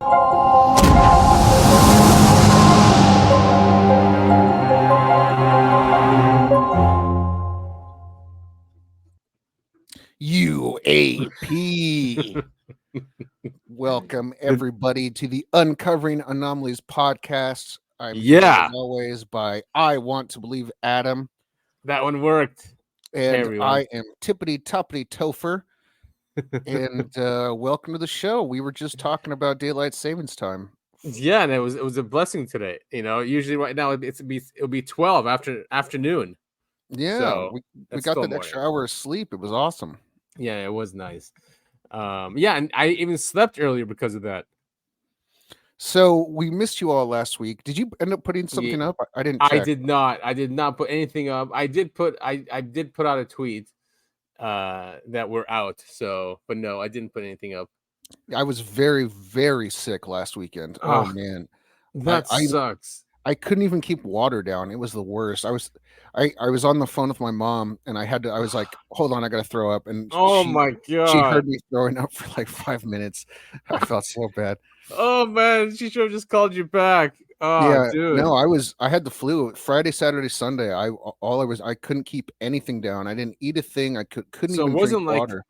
UAP. Welcome everybody to the Uncovering Anomalies Podcast. I'm joined as always by I Want to Believe Adam. That one worked. And hey, I am Tippity Toppity Topher. And welcome to the show. We were just talking about daylight savings time. Yeah, and it was a blessing today. You know, usually right now it'll be 12 afternoon. Yeah, so we got that extra hour of sleep. It was awesome. Yeah, it was nice. Yeah, and I even slept earlier because of that. So we missed you all last week. Did you end up putting something up? I didn't check. I did not put anything up. I did put out a tweet that we're out. So, but no, I didn't put anything up. I was very, very sick last weekend. Oh man. That sucks. I couldn't even keep water down. It was the worst. I was on the phone with my mom and I was like, hold on, I gotta throw up. And my god, she heard me throwing up for like 5 minutes. I felt so bad. Oh man, she should have just called you back. Oh yeah, dude. No, I had the flu Friday, Saturday, Sunday. I couldn't keep anything down. I didn't eat a thing. I couldn't so even drink water.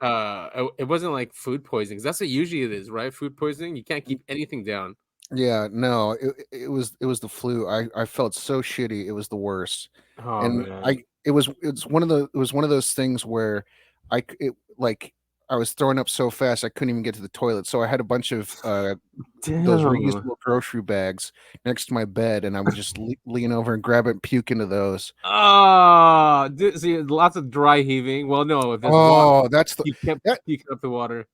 It wasn't like food poisoning, because that's what usually it is, right? Food poisoning. You can't keep anything down. Yeah, no, it was the flu. I felt so shitty. It was the worst. Oh, and man. It was one of those things where I was throwing up so fast I couldn't even get to the toilet. So I had a bunch of those reusable grocery bags next to my bed, and I would just lean over and grab it and puke into those. See, lots of dry heaving. Well, no, if that's the you kept puking up the water.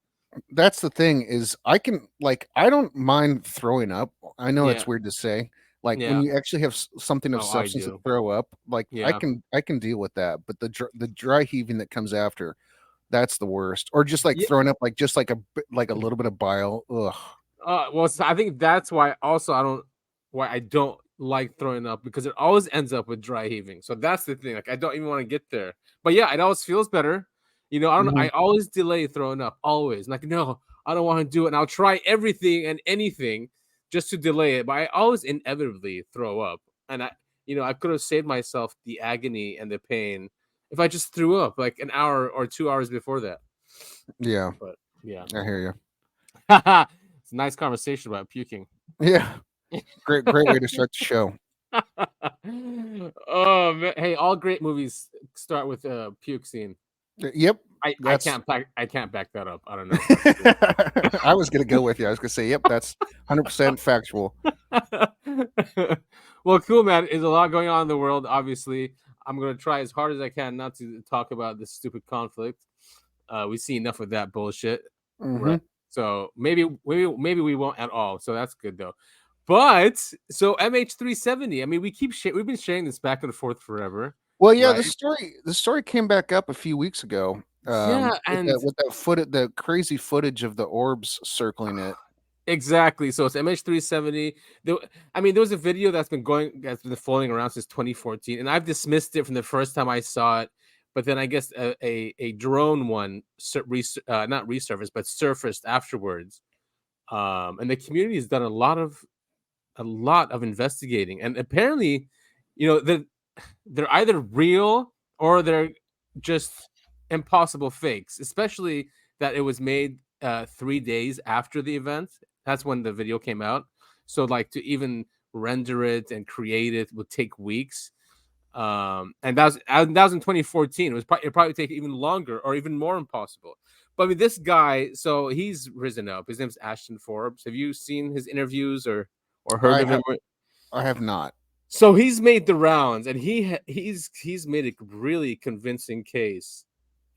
That's the thing is I don't mind throwing up. I know it's weird to say. Like when you actually have something of substance to throw up, like I can deal with that. But the dry heaving that comes after, that's the worst. Or just like throwing up like a little bit of bile. Ugh. Well, so I think that's why I don't like throwing up, because it always ends up with dry heaving. So that's the thing. Like I don't even want to get there. But yeah, it always feels better. You know, I always delay throwing up, always. Like, no, I don't want to do it. And I'll try everything and anything just to delay it. But I always inevitably throw up. And I could have saved myself the agony and the pain if I just threw up like an hour or 2 hours before that. Yeah. But yeah. I hear you. It's a nice conversation about puking. Yeah. Great way to start the show. Oh man. Hey, all great movies start with a puke scene. Yep. I can't back that up. I don't know. I was gonna go with you. I was gonna say, yep, that's 100% factual. Well, cool, man. There's a lot going on in the world. Obviously, I'm gonna try as hard as I can not to talk about this stupid conflict. We see enough of that bullshit. Mm-hmm. Right? So maybe we won't at all. So that's good though. But so MH370. I mean, we've been sharing this back and forth forever. Well, yeah, right? the story came back up a few weeks ago. And with the crazy footage of the orbs circling it. Exactly. So it's MH370. There was a video that's been floating around since 2014, and I've dismissed it from the first time I saw it. But then I guess a drone one not resurfaced, but surfaced afterwards. And the community has done a lot of investigating, and apparently, they're either real or they're just impossible fakes, especially that it was made 3 days after the event. That's when the video came out. So like to even render it and create it would take weeks. And that was in 2014. It probably take even longer or even more impossible. But I mean, this guy, so he's risen up. His name's Ashton Forbes. Have you seen his interviews or heard of him? I have not. So he's made the rounds, and he's made a really convincing case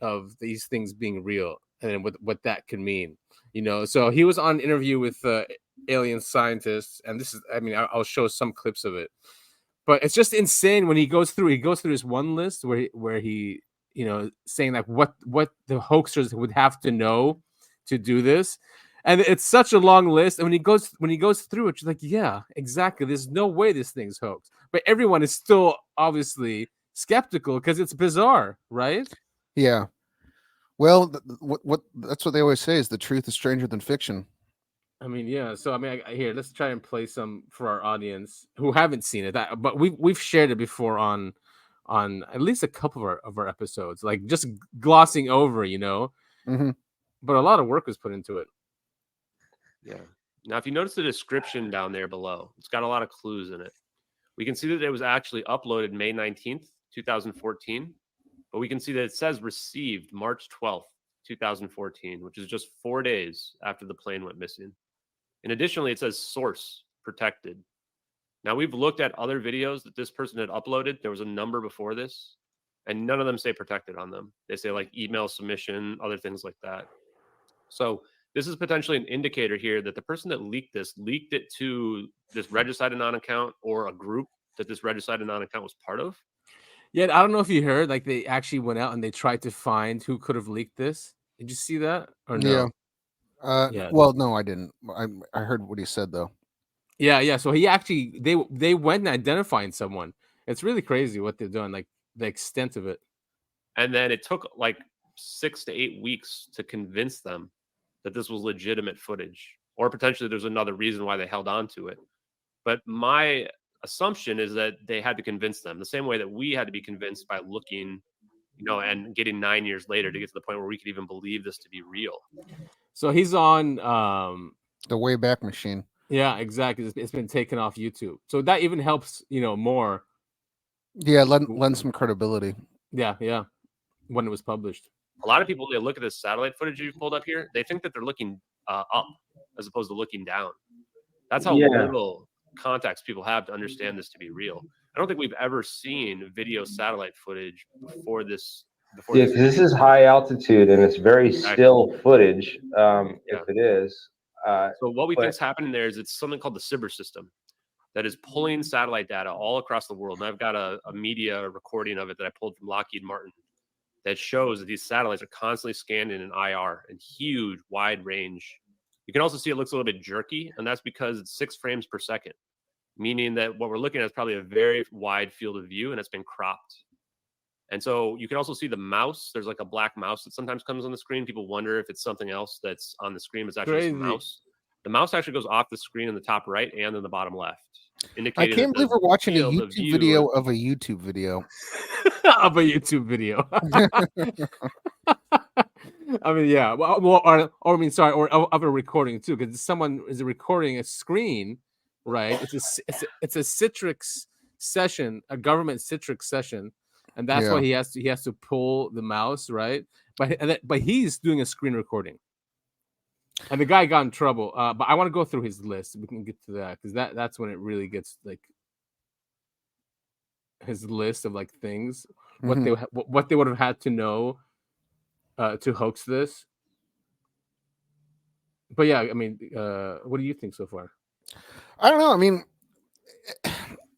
of these things being real and what that could mean. So he was on an interview with alien scientists, and this is, I'll show some clips of it, but it's just insane when he goes through his one list where he saying like what the hoaxers would have to know to do this. And it's such a long list. And when he goes through it, you're like, yeah, exactly. There's no way this thing's hoax. But everyone is still obviously skeptical because it's bizarre, right? Yeah. Well, what that's what they always say is the truth is stranger than fiction. I mean, yeah. So I mean, here, let's try and play some for our audience who haven't seen it. But we've shared it before on at least a couple of our episodes, like just glossing over, Mm-hmm. But a lot of work was put into it. Yeah. Now, if you notice the description down there below, it's got a lot of clues in it. We can see that it was actually uploaded May 19th, 2014, but we can see that it says received March 12th, 2014, which is just 4 days after the plane went missing. And additionally, it says source protected. Now, we've looked at other videos that this person had uploaded. There was a number before this, and none of them say protected on them. They say like email submission, other things like that. So this is potentially an indicator here that the person that leaked it to this Regicide Anon account or a group that this Regicide Anon account was part of. Yeah, I don't know if you heard, like they actually went out and they tried to find who could have leaked this. Did you see that or no? Yeah. Well, no, I didn't. I heard what he said though. Yeah. So he actually they went and identified someone. It's really crazy what they're doing, like the extent of it. And then it took like 6 to 8 weeks to convince them that this was legitimate footage, or potentially there's another reason why they held on to it. But my assumption is that they had to convince them the same way that we had to be convinced by looking, and getting 9 years later to get to the point where we could even believe this to be real. So he's on the Wayback Machine. Yeah, exactly. It's been taken off YouTube, so that even helps, more. Yeah, lend some credibility. Yeah, when it was published. A lot of people, they look at this satellite footage you pulled up here, they think that they're looking up as opposed to looking down. That's how little context people have to understand this to be real. I don't think we've ever seen video satellite footage before this. Because this is high altitude and it's very still footage. If it is. So what we think is happening there is it's something called the Sibber system that is pulling satellite data all across the world. And I've got a media recording of it that I pulled from Lockheed Martin that shows that these satellites are constantly scanned in an IR and huge, wide range. You can also see it looks a little bit jerky, and that's because it's 6 frames per second, meaning that what we're looking at is probably a very wide field of view, and it's been cropped. And so you can also see the mouse. There's like a black mouse that sometimes comes on the screen. People wonder if it's something else that's on the screen. It's actually a mouse. The mouse actually goes off the screen in the top right and in the bottom left. I can't believe we're watching a YouTube video of a YouTube video. Of a YouTube video. I mean, yeah. Well, or I mean, sorry, or of a recording too, because someone is recording a screen, right? It's a Citrix session, a government Citrix session, and that's why he has to pull the mouse, right? But he's doing a screen recording. And the guy got in trouble. But I want to go through his list. We can get to that because that's when it really gets like his list of like things, what they would have had to know to hoax this. But yeah, I mean, what do you think so far? I don't know. I mean,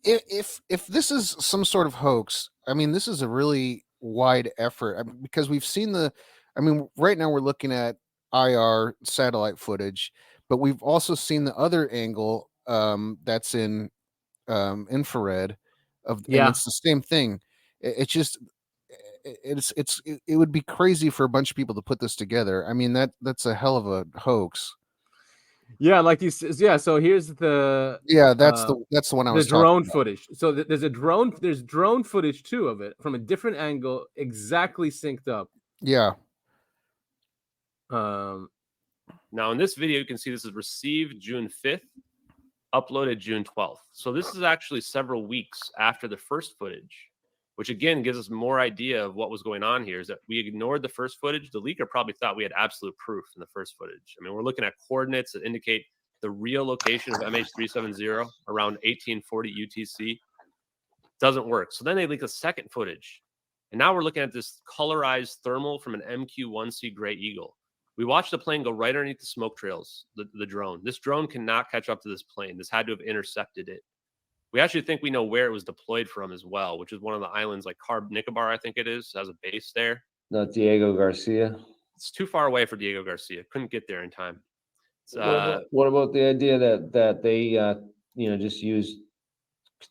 if this is some sort of hoax, I mean, this is a really wide effort because we've seen right now we're looking at IR satellite footage, but we've also seen the other angle that's in infrared and it's the same thing. It would be crazy for a bunch of people to put this together. I mean, that's a hell of a hoax. Yeah, like you said. Yeah, so here's the that's the one I was the drone footage. So there's drone footage too of it from a different angle, exactly synced up. Yeah. Now in this video, you can see this is received June 5th, uploaded June 12th. So this is actually several weeks after the first footage, which again gives us more idea of what was going on here. Is that we ignored the first footage. The leaker probably thought we had absolute proof in the first footage. I mean, we're looking at coordinates that indicate the real location of MH370 around 1840 UTC. Doesn't work. So then they leak a second footage. And now we're looking at this colorized thermal from an MQ-1C Gray Eagle. We watched the plane go right underneath the smoke trails, the drone. This drone cannot catch up to this plane. This had to have intercepted it. We actually think we know where it was deployed from as well, which is one of the islands like Carb Nicobar, I think it is, has a base there. Not Diego Garcia. It's too far away for Diego Garcia. Couldn't get there in time. What about the idea that they just used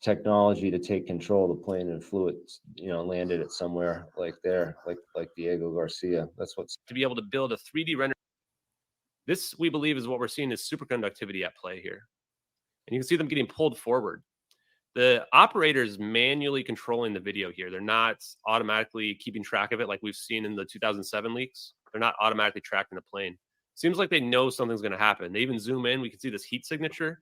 technology to take control of the plane and flew it, landed it somewhere like there, like Diego Garcia? That's what's to be able to build a 3D render This, we believe, is what we're seeing is superconductivity at play here. And you can see them getting pulled forward. The operator is manually controlling the video here. They're not automatically keeping track of it like we've seen in the 2007 leaks. They're not automatically tracking the plane. Seems like they know something's going to happen. They even zoom in. We can see this heat signature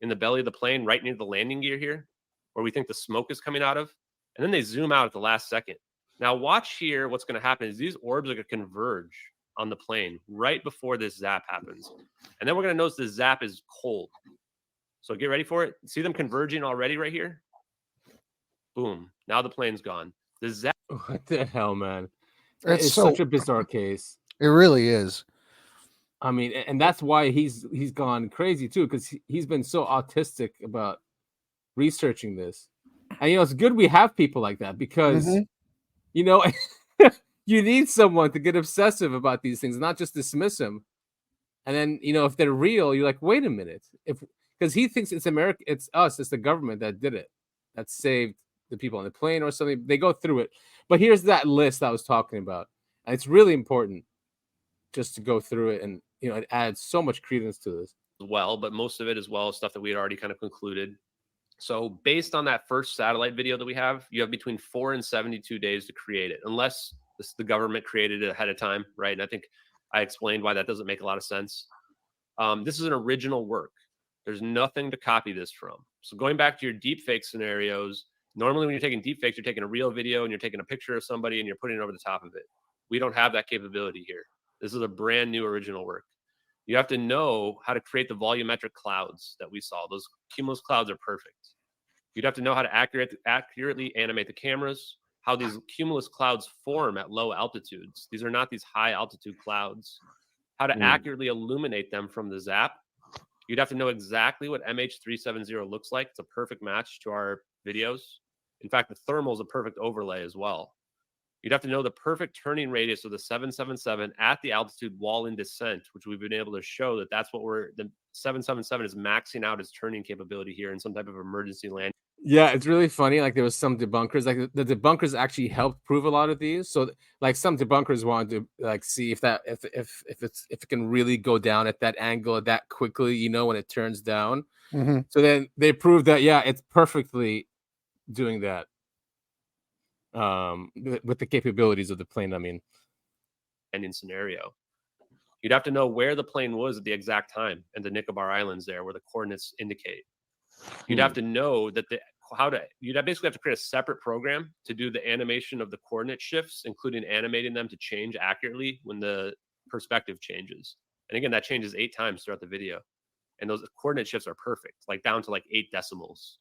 in the belly of the plane right near the landing gear here, where we think the smoke is coming out of. And then they zoom out at the last second. Now watch here. What's going to happen is these orbs are going to converge on the plane right before this zap happens. And then we're going to notice the zap is cold. So get ready for it. See them converging already right here? Boom. Now the plane's gone. The zap. What the hell, man? It's such a bizarre case. It really is. I mean, and that's why he's gone crazy too, because he's been so autistic about researching this. And it's good we have people like that, because you need someone to get obsessive about these things, not just dismiss them. And then if they're real, you're like, wait a minute, because he thinks it's America, it's us, it's the government that did it, that saved the people on the plane or something. They go through it, but here's that list I was talking about, and it's really important just to go through it, and it adds so much credence to this. Well, but most of it as well is stuff that we had already kind of concluded. So based on that first satellite video that we have, you have between 4 and 72 days to create it, unless the government created it ahead of time, right? And I think I explained why that doesn't make a lot of sense. This is an original work. There's nothing to copy this from. So going back to your deepfake scenarios, normally when you're taking deepfakes, you're taking a real video and you're taking a picture of somebody and you're putting it over the top of it. We don't have that capability here. This is a brand new original work. You have to know how to create the volumetric clouds that we saw. Those cumulus clouds are perfect. You'd have to know how to accurately animate the cameras, how these cumulus clouds form at low altitudes. These are not these high altitude clouds. How to accurately illuminate them from the zap. You'd have to know exactly what MH370 looks like. It's a perfect match to our videos. In fact, the thermal is a perfect overlay as well. You'd have to know the perfect turning radius of the 777 at the altitude while in descent, which we've been able to show that that's what the 777 is maxing out its turning capability here in some type of emergency landing. Yeah, it's really funny. Like there was some debunkers, like the debunkers actually helped prove a lot of these. So like some debunkers wanted to like see if it can really go down at that angle that quickly, when it turns down. So then they proved that, yeah, it's perfectly doing that. With the capabilities of the plane, I mean. And in scenario, you'd have to know where the plane was at the exact time and the Nicobar Islands there where the coordinates indicate. You'd have to know that you'd basically have to create a separate program to do the animation of the coordinate shifts, including animating them to change accurately when the perspective changes. And again, that changes 8 times throughout the video. And those coordinate shifts are perfect, like down to like 8 decimals.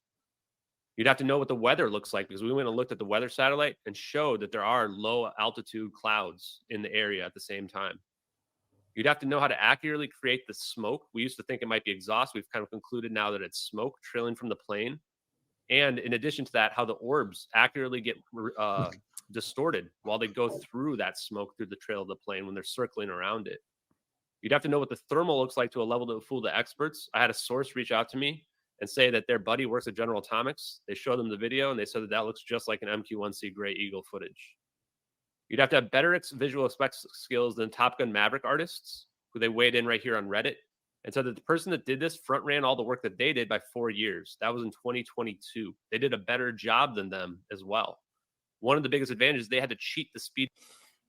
You'd have to know what the weather looks like, because we went and looked at the weather satellite and showed that there are low altitude clouds in the area at the same time. You'd have to know how to accurately create the smoke. We used to think it might be exhaust. We've kind of concluded now that it's smoke trailing from the plane. And in addition to that, how the orbs accurately get distorted while they go through that smoke through the trail of the plane when they're circling around it. You'd have to know what the thermal looks like to a level that would fool the experts. I had a source reach out to me and say that their buddy works at General Atomics. They showed them the video and they said that looks just like an MQ-1C Gray Eagle footage. You'd have to have better visual effects skills than Top Gun Maverick artists, who they weighed in right here on Reddit, and said that the person that did this front ran all the work that they did by 4 years. That was in 2022. They did a better job than them as well. One of the biggest advantages, they had to cheat the speed.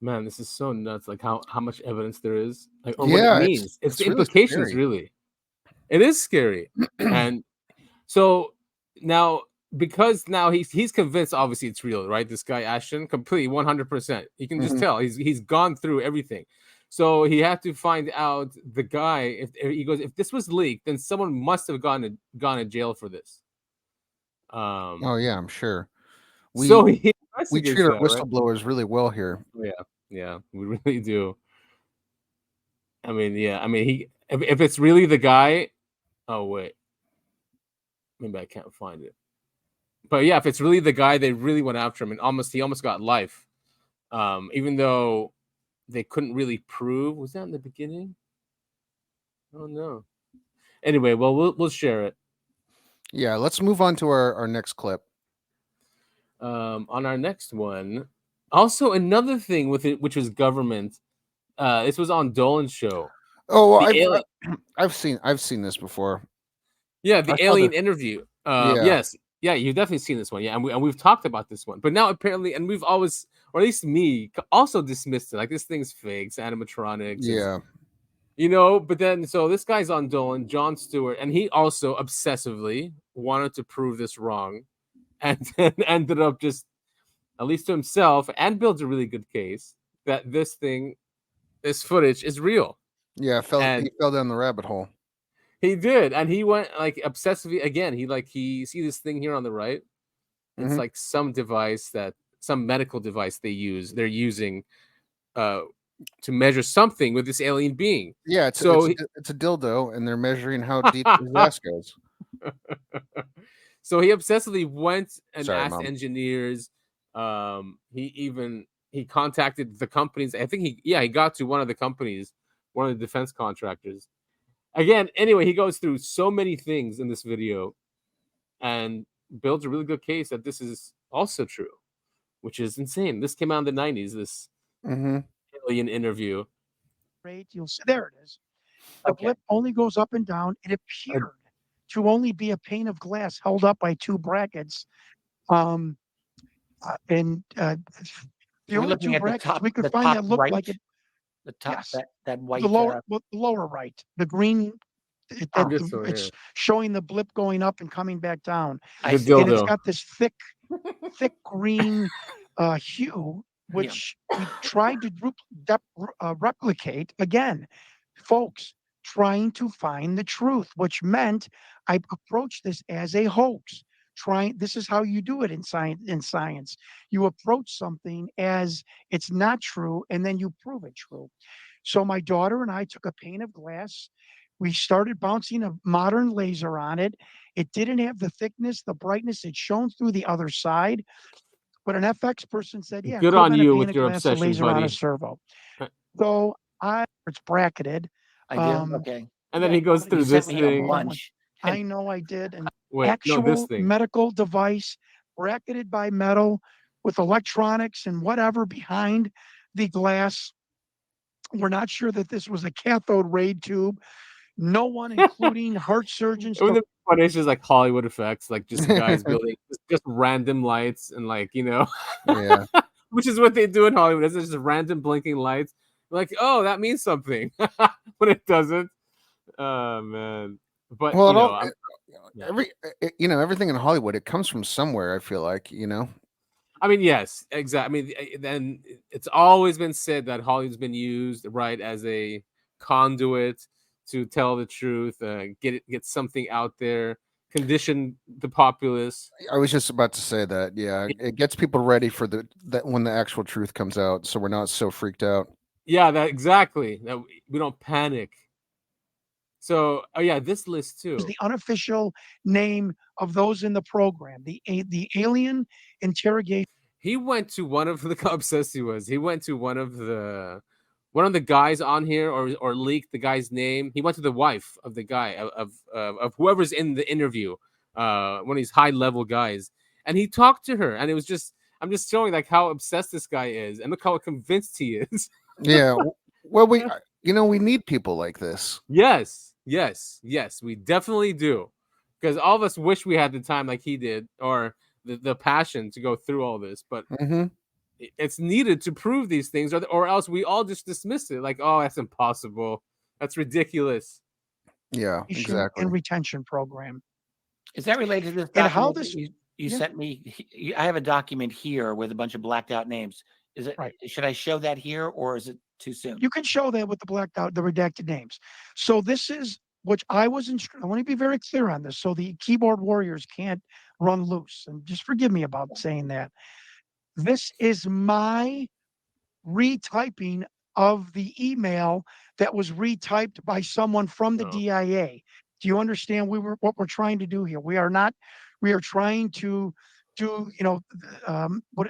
Man, this is so nuts. Like how much evidence there is, like, or yeah, what it means. It's the really implications, scary. Really. It is scary. And so now, because now he's convinced, obviously it's real, right? This guy Ashton, completely 100%. You can just tell he's gone through everything. So he had to find out the guy. If this was leaked, then someone must have gone to jail for this. Oh yeah, I'm sure. We treat our whistleblowers right? really well here. Yeah, we really do. I mean, if it's really the guy. Oh wait, maybe I can't find it. But yeah, if it's really the guy, they really went after him, and he almost got life. Even though they couldn't really prove. Was that in the beginning? Oh no. Anyway, well, we'll share it. Yeah, let's move on to our next clip. On our next one, also another thing with it, which was government. This was on Dolan's show. Oh, I've seen this before. Yeah, the alien interview. Yes, yeah, you've definitely seen this one. Yeah, and we've talked about this one, but now apparently, and we've always, or at least me, also dismissed it. Like this thing's fake, it's animatronics. Yeah. But then so this guy's on Dolan, Jon Stewart, and he also obsessively wanted to prove this wrong, and then ended up just, at least to himself, and builds a really good case that this footage is real. Yeah, he fell down the rabbit hole. He did, and he went like obsessively again. He see this thing here on the right. It's like some medical device they're using to measure something with this alien being. Yeah, it's a dildo, and they're measuring how deep his ass goes. So he obsessively went and Sorry, asked Mom. engineers. He contacted the companies. I think he got to one of the companies, one of the defense contractors. Again, anyway, he goes through so many things in this video and builds a really good case that this is also true, which is insane. This came out in the 90s, this alien interview. You'll see, there it is. The blip only goes up and down. It appeared to only be a pane of glass held up by two brackets. The only two brackets we could find that looked like it. The top, yes. that white. The lower right, the green. It's showing the blip going up and coming back down, and it's got this thick green hue, which we tried to replicate again, folks. Trying to find the truth, which meant I approached this as a hoax. This is how you do it in science. You approach something as it's not true, and then you prove it true. So my daughter and I took a pane of glass. We started bouncing a modern laser on it. It didn't have the thickness, the brightness. It shone through the other side. But an FX person said, "Yeah, good on you with your obsession, laser buddy." On a servo. So it's bracketed. I did. Okay. And then he goes through this thing. I know I did. An this thing. medical device bracketed by metal with electronics and whatever behind the glass. We're not sure that this was a cathode ray tube. No one, including heart surgeons. It's just like Hollywood effects, like just guys building just random lights and yeah, which is what they do in Hollywood. It's just random blinking lights. Like, oh, that means something, but it doesn't. Oh man! But everything in Hollywood, it comes from somewhere. I feel like I mean, yes, exactly. I mean, then it's always been said that Hollywood's been used as a conduit to tell the truth, get something out there, condition the populace. I was just about to say that. Yeah, it gets people ready for that when the actual truth comes out, so we're not so freaked out. Yeah, exactly. That we don't panic. So, this list too is the unofficial name of those in the program. The alien interrogation. He went to one of the obsessed he was. He went to one of the guys on here, or leaked the guy's name. He went to the wife of the guy of whoever's in the interview, one of these high level guys, and he talked to her, and it was just I'm just showing like how obsessed this guy is, and look how convinced he is. Yeah, well, we need people like this. Yes, we definitely do, because all of us wish we had the time like he did, or the passion to go through all this, but it's needed to prove these things, or else we all just dismiss it like, oh, that's impossible, that's ridiculous. Yeah, exactly. And retention program. Is that related to this? And how this you sent me? I have a document here with a bunch of blacked out names. Is it right? Should I show that here, or is it too soon? You can show that with the blacked out, the redacted names. So this is which I was I want to be very clear on this, so the keyboard warriors can't run loose. And just forgive me about saying that. This is my retyping of the email that was retyped by someone from the DIA. Do you understand what we're trying to do here? We are trying to do,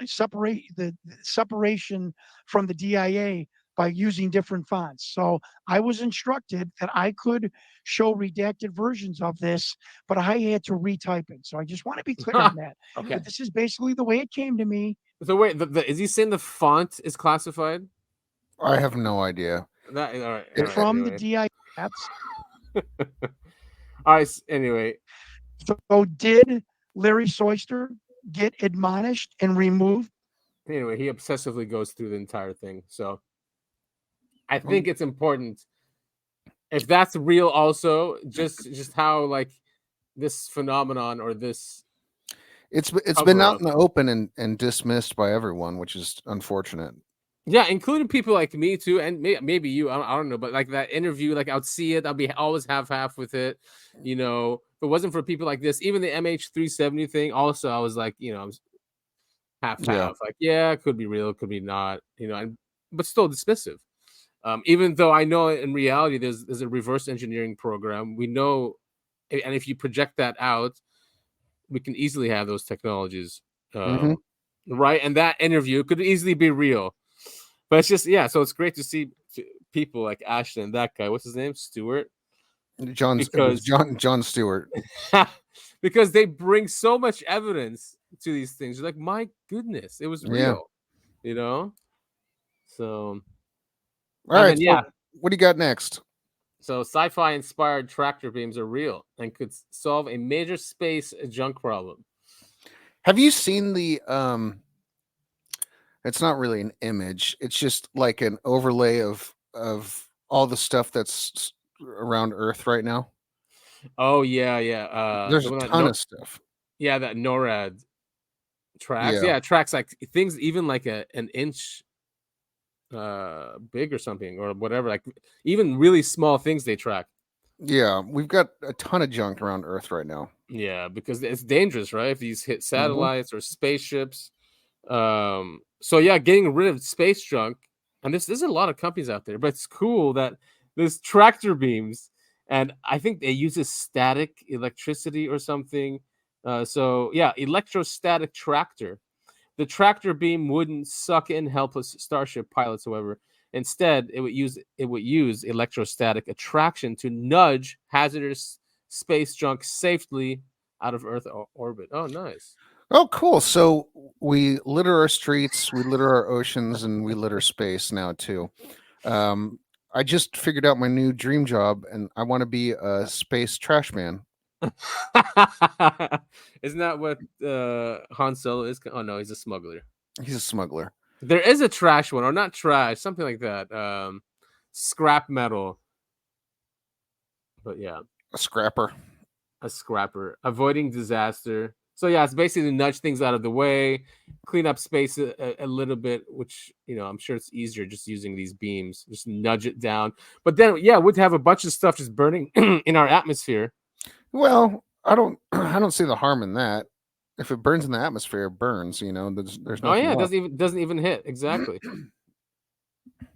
separate the separation from the DIA by using different fonts. So I was instructed that I could show redacted versions of this, but I had to retype it. So I just want to be clear on that. Okay. But this is basically the way it came to me. So wait, is he saying the font is classified? I have no idea. All right, from the DIS. All right. Anyway, so did Larry Soyster get admonished and removed? Anyway, he obsessively goes through the entire thing. So I think it's important, if that's real, also just how like this phenomenon or this it's been out in the open and dismissed by everyone, which is unfortunate. Yeah, including people like me too, and maybe you. I don't know, but like that interview, like I'd see it, I'll be always half with it. You know, if it wasn't for people like this, even the MH370 thing. Also, I was like, I was half. Like, yeah, it could be real, it could be not. But still dismissive. Even though I know in reality there's a reverse engineering program. We know, and if you project that out, we can easily have those technologies, right? And that interview could easily be real. But it's just, so it's great to see people like Ashton and that guy. What's his name? Stewart? John Stewart. Because they bring so much evidence to these things. You're like, my goodness, it was real. So, all right. So what do you got next? So sci-fi inspired tractor beams are real and could solve a major space junk problem. Have you seen the it's not really an image. It's just like an overlay of all the stuff that's around Earth right now. Oh yeah. There's a ton of stuff. Yeah, that NORAD tracks. Yeah, tracks like things even like an inch big or something or whatever. Like even really small things they track. Yeah, we've got a ton of junk around Earth right now. Yeah, because it's dangerous, right? If these hit satellites or spaceships. So yeah, getting rid of space junk, and there's a lot of companies out there, but it's cool that there's tractor beams, and I think they use static electricity or something. So yeah, electrostatic tractor. The tractor beam wouldn't suck in helpless Starship pilots, however. Instead, it would use electrostatic attraction to nudge hazardous space junk safely out of Earth orbit. Oh, nice. Oh, cool. So we litter our streets, we litter our oceans, and we litter space now too. I just figured out my new dream job, and I want to be a space trash man. Isn't that what Han Solo is? Oh no, he's a smuggler. He's a smuggler. There is a trash one, or not trash, something like that. Scrap metal. But yeah, a scrapper. Avoiding disaster. So yeah, it's basically to nudge things out of the way, clean up space a little bit, which I'm sure it's easier just using these beams, just nudge it down. But then we'd have a bunch of stuff just burning in our atmosphere. Well, I don't see the harm in that. If it burns in the atmosphere, it burns. There's nothing. Oh yeah, it doesn't even hit exactly.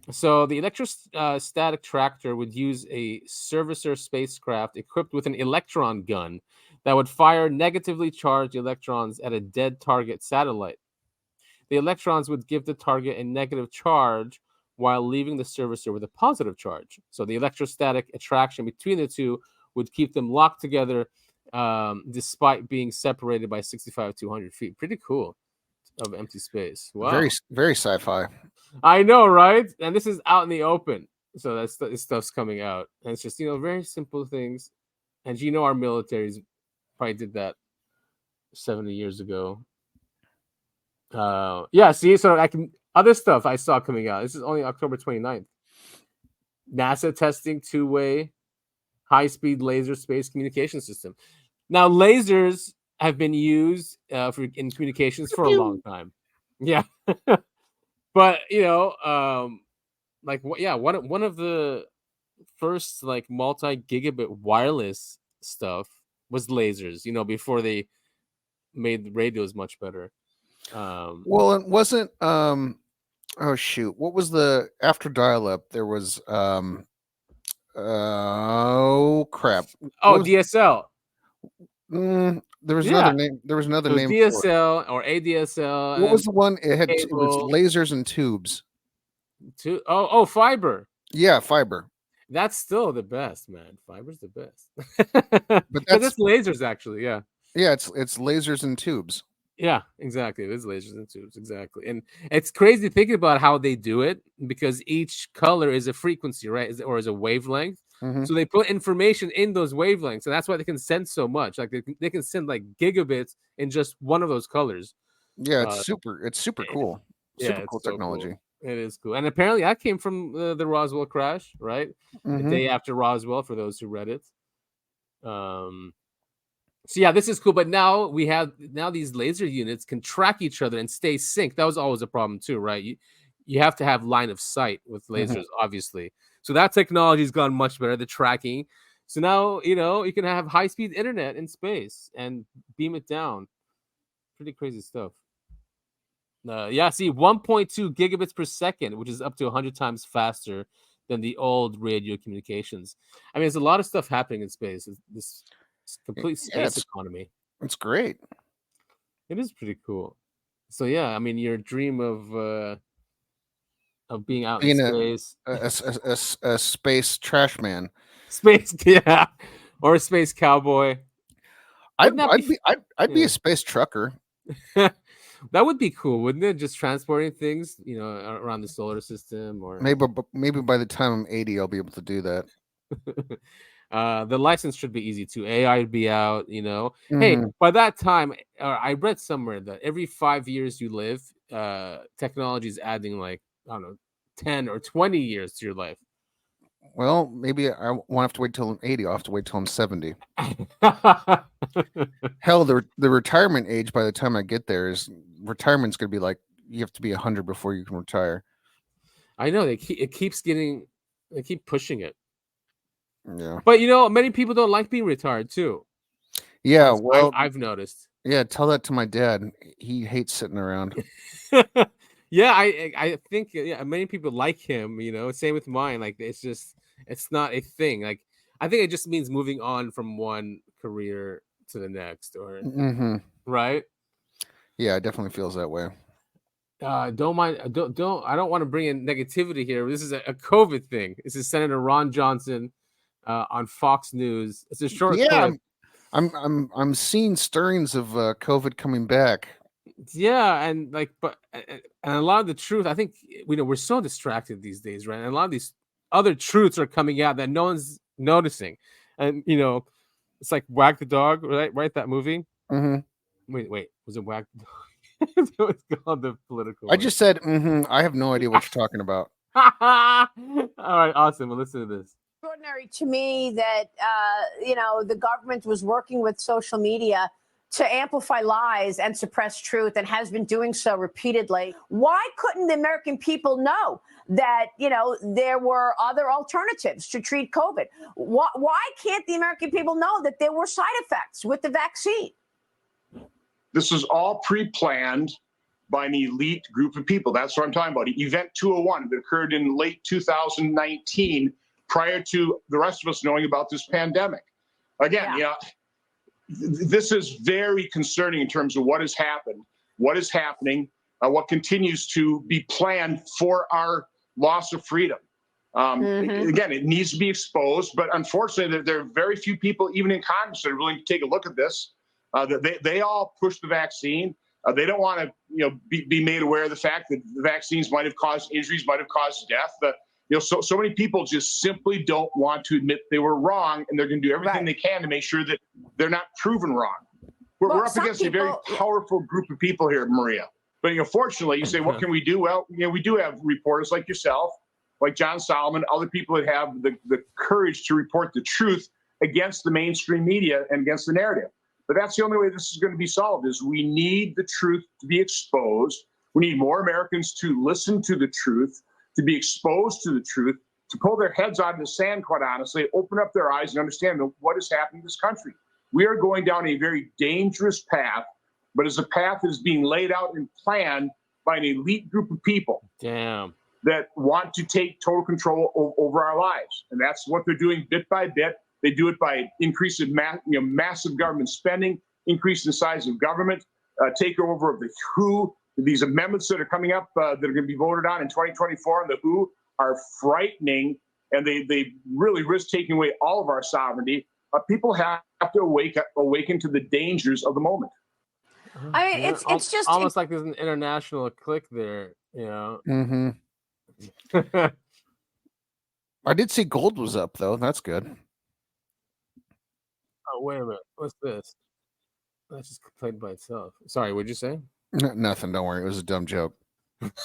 So the electrostatic tractor would use a servicer spacecraft equipped with an electron gun that would fire negatively charged electrons at a dead target satellite. The electrons would give the target a negative charge while leaving the servicer with a positive charge. So the electrostatic attraction between the two would keep them locked together despite being separated by 65 to 100 feet. Pretty cool. Of empty space. Wow. Very, very sci-fi. I know, right? And this is out in the open. So this stuff's coming out. And it's just, very simple things. And our militaries probably did that 70 years ago. See, so other stuff I saw coming out. This is only October 29th. NASA testing two-way high-speed laser space communication system. Now, lasers have been used in communications for a long time. Yeah. But, one of the first multi-gigabit wireless stuff was lasers, before they made the radios much better. Well, it wasn't oh shoot, what was the after dial-up? There was oh crap. Oh, DSL. There was another name. There was another name. DSL or ADSL. What was the one? It was lasers and tubes. Fiber. Yeah, fiber. That's still the best, man. Fiber's the best. But that's lasers, actually. Yeah. Yeah, it's lasers and tubes. Yeah, exactly. It is lasers and tubes, exactly. And it's crazy thinking about how they do it, because each color is a frequency, right? Or is a wavelength. Mm-hmm. So they put information in those wavelengths, and that's why they can send so much. Like they can send like gigabits in just one of those colors. Yeah, it's super cool. Super cool so technology. Cool. It is cool. And apparently that came from the Roswell crash, right? Mm-hmm. The day after Roswell, for those who read it. So yeah, this is cool. But now these laser units can track each other and stay synced. That was always a problem too, right? You have to have line of sight with lasers, obviously. So that technology has gone much better, the tracking. So now, you can have high-speed internet in space and beam it down. Pretty crazy stuff. See, 1.2 gigabits per second, which is up to 100 times faster than the old radio communications. I mean, there's a lot of stuff happening in space. This complete space economy. It's great. It is pretty cool. So yeah, I mean, your dream of being out in space, a space trash man, space, or a space cowboy. I'd be a space trucker. That would be cool, wouldn't it? Just transporting things, around the solar system, or maybe by the time I'm 80, I'll be able to do that. The license should be easy too. AI would be out, Hey, by that time, I read somewhere that every 5 years you live, technology is adding like, I don't know, 10 or 20 years to your life. Well, maybe I won't have to wait till I'm 80. I'll have to wait till I'm 70. Hell, the retirement age by the time I get there is retirement's going to be like, you have to be 100 before you can retire. I know they keep pushing it. Yeah, but many people don't like being retired too. Yeah, well, I've noticed. Yeah, tell that to my dad. He hates sitting around. Yeah, I think many people like him. Same with mine. Like it's not a thing. Like I think it just means moving on from one career to the next, or right. Yeah, it definitely feels that way. Don't mind. I don't want to bring in negativity here. This is a COVID thing. This is Senator Ron Johnson on Fox News. It's a short clip. I'm seeing stirrings of COVID coming back. Yeah, and a lot of the truth, I think we're so distracted these days, right? And a lot of these other truths are coming out that no one's noticing. And it's like Wag the Dog, right? That movie. Wait, was it Wag the Dog? It's called the political. I just said, I have no idea what you're talking about. All right, awesome. Well, listen to this. Extraordinary to me that the government was working with social media to amplify lies and suppress truth, and has been doing so repeatedly. Why couldn't the American people know that there were other alternatives to treat COVID? Why can't the American people know that there were side effects with the vaccine? This is all pre-planned by an elite group of people. That's what I'm talking about. Event 201 that occurred in late 2019, prior to the rest of us knowing about this pandemic. Again, this is very concerning in terms of what has happened, what is happening, what continues to be planned for our loss of freedom. Again, it needs to be exposed, but unfortunately, there are very few people, even in Congress, that are willing to take a look at this. They all push the vaccine. They don't want to, be made aware of the fact that the vaccines might have caused injuries, might have caused death. So many people just simply don't want to admit they were wrong, and they're going to do everything they can to make sure that they're not proven wrong. We're up against a very powerful group of people here, Maria. But fortunately, you say, what can we do? Well, we do have reporters like yourself, like John Solomon, other people that have the courage to report the truth against the mainstream media and against the narrative. But that's the only way this is going to be solved, is we need the truth to be exposed. We need more Americans to listen to the truth, to be exposed to the truth, to pull their heads out of the sand, quite honestly, open up their eyes and understand what is happening in this country. We are going down a very dangerous path, but it's a path that is being laid out and planned by an elite group of people that want to take total control over our lives. And that's what they're doing bit by bit. They do it by increasing massive government spending, increase the size of government, takeover of the WHO. These amendments that are coming up that are going to be voted on in 2024 on the WHO are frightening, and they really risk taking away all of our sovereignty. People have to awaken to the dangers of the moment. I mean, it's just almost like there's an international click there, you know. Mm-hmm. I did see gold was up though. That's good. Oh, wait a minute. What's this? That just played by itself. Sorry, what'd you say? Nothing. Don't worry. It was a dumb joke.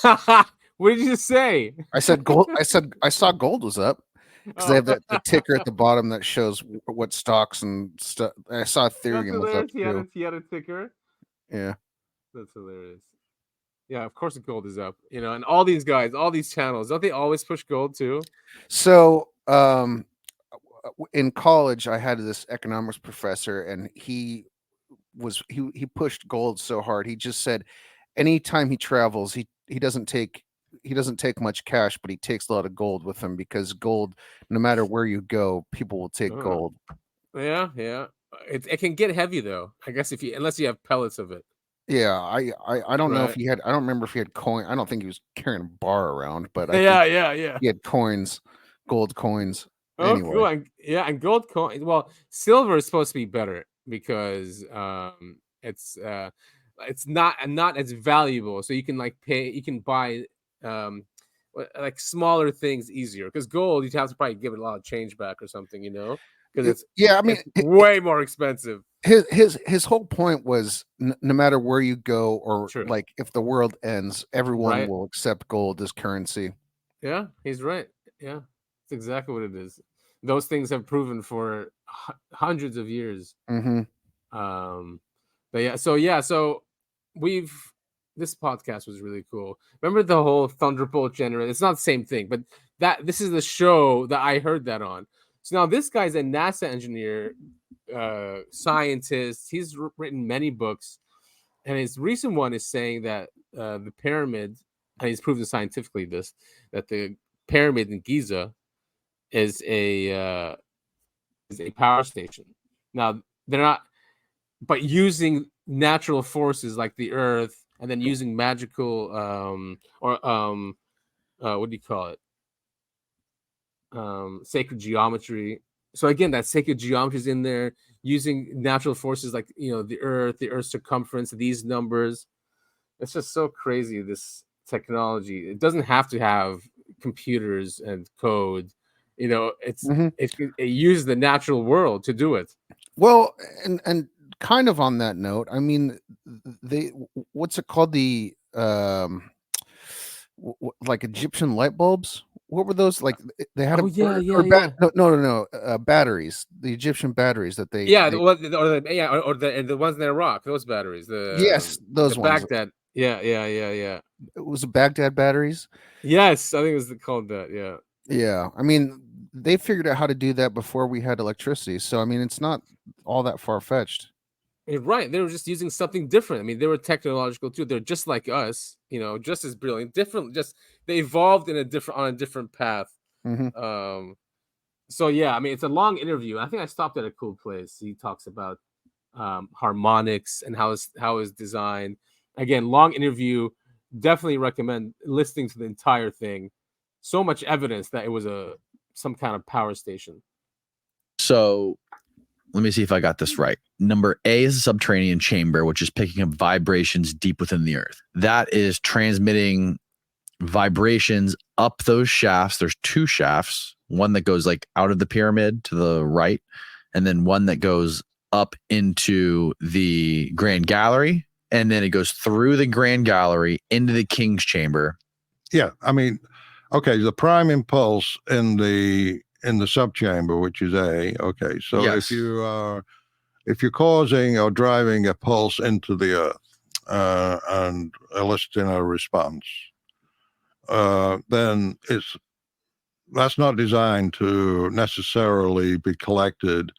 What did you just say? I said gold. I said I saw gold was up because they have the ticker at the bottom that shows what stocks and stuff. I saw Ethereum was up too. He had a ticker. Yeah, that's hilarious. Yeah, of course the gold is up. You know, and all these guys, all these channels, don't they always push gold too? So, in college, I had this economics professor, and he pushed gold so hard. He just said, anytime he travels, he doesn't take much cash, but he takes a lot of gold with him because gold, no matter where you go, people will take gold. Yeah. It can get heavy though. I guess unless you have pellets of it. Yeah, I don't know if he had. I don't remember if he had coin. I don't think he was carrying a bar around, but I think he had coins, gold coins. Oh, anyway. Cool. And gold coin. Well, silver is supposed to be better because it's not as valuable. So you can buy like smaller things easier. Because gold, you'd have to probably give it a lot of change back or something, you know. Because it's way more expensive. His whole point was no matter where you go or like if the world ends, everyone will accept gold as currency. Yeah, he's right. Yeah, that's exactly what it is. Those things have proven for hundreds of years. Mm-hmm. But so this podcast was really cool. Remember the whole Thunderbolt generator? It's not the same thing, but this is the show that I heard that on. So now this guy's a NASA engineer, scientist. He's written many books, and his recent one is saying that the pyramid, and he's proven scientifically that the pyramid in Giza is a power station. Now they're not, but using natural forces like the Earth, and then using magical what do you call it? Sacred geometry. So again, that sacred geometry is in there, using natural forces like the Earth's circumference, these numbers. It's just so crazy, this technology. It doesn't have to have computers and code. It uses the natural world to do it. Well, and kind of on that note, I mean, what's it called? The like Egyptian light bulbs. What were those? Like they had batteries. The Egyptian batteries that they or the ones in Iraq. Those batteries. Those ones. Baghdad. Yeah. It was Baghdad batteries. Yes, I think it was called that. Yeah. Yeah, I mean, they figured out how to do that before we had electricity. So I mean, it's not all that far fetched. Right. They were just using something different. I mean, they were technological too. They're just like us, just as brilliant. Different. Just they evolved on a different path. Mm-hmm. So yeah, I mean, it's a long interview. I think I stopped at a cool place. He talks about harmonics and how it's designed. Again, long interview. Definitely recommend listening to the entire thing. So much evidence that it was some kind of power station. So let me see if I got this right. Number A is a subterranean chamber, which is picking up vibrations deep within the earth. That is transmitting vibrations up those shafts. There's two shafts, one that goes like out of the pyramid to the right, and then one that goes up into the Grand Gallery. And then it goes through the Grand Gallery into the King's Chamber. Yeah. I mean, okay, the prime impulse in the subchamber, which is A. Okay, so yes. if you're causing or driving a pulse into the earth and eliciting a response, then that's not designed to necessarily be collected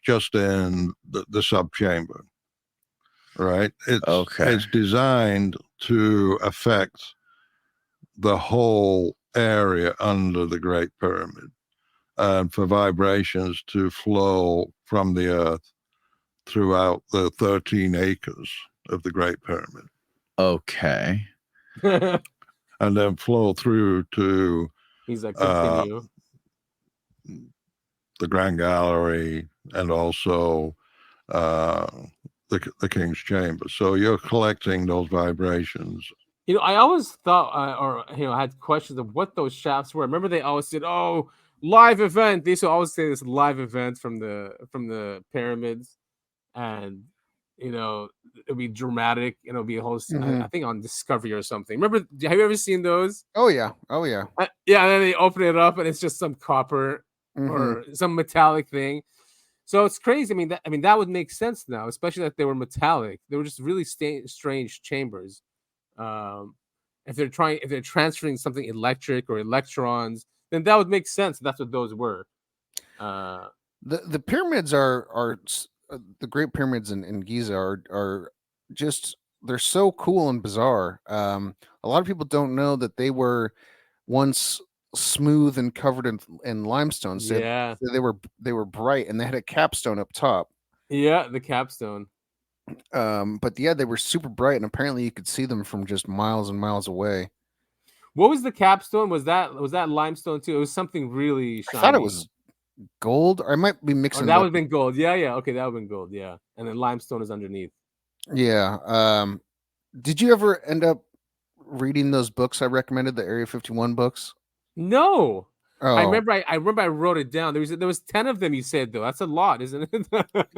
just in the subchamber, right? It's designed to affect the whole area under the Great Pyramid, and for vibrations to flow from the earth throughout the 13 acres of the Great Pyramid. Okay. And then flow through to continue. The Grand Gallery, and also the king's chamber. So you're collecting those vibrations. I always thought, I had questions of what those shafts were. Remember, they always said, "Oh, live event." They used to always say this live event from the pyramids, and it'll be dramatic. It'll be a whole. I think on Discovery or something. Remember? Have you ever seen those? Oh yeah. Yeah, and then they open it up, and it's just some copper or some metallic thing. So it's crazy. I mean, that would make sense now, especially that they were metallic. They were just really strange chambers. If they're transferring something electric or electrons, then that would make sense. That's what those were. The pyramids are the Great Pyramids in Giza are just, they're so cool and bizarre. A lot of people don't know that they were once smooth and covered in limestone. So they were bright, and they had a capstone up top. Yeah, the capstone. But yeah, they were super bright, and apparently you could see them from just miles and miles away. What was the capstone? Was that limestone too? It was something really shiny. I thought it was gold. Or I might be mixing. That would have been gold. Yeah. Okay, that would have been gold. Yeah, and then limestone is underneath. Yeah. Did you ever end up reading those books I recommended, the Area 51 books? No. Oh. I remember I wrote it down. There was 10 of them, you said, though. That's a lot, isn't it?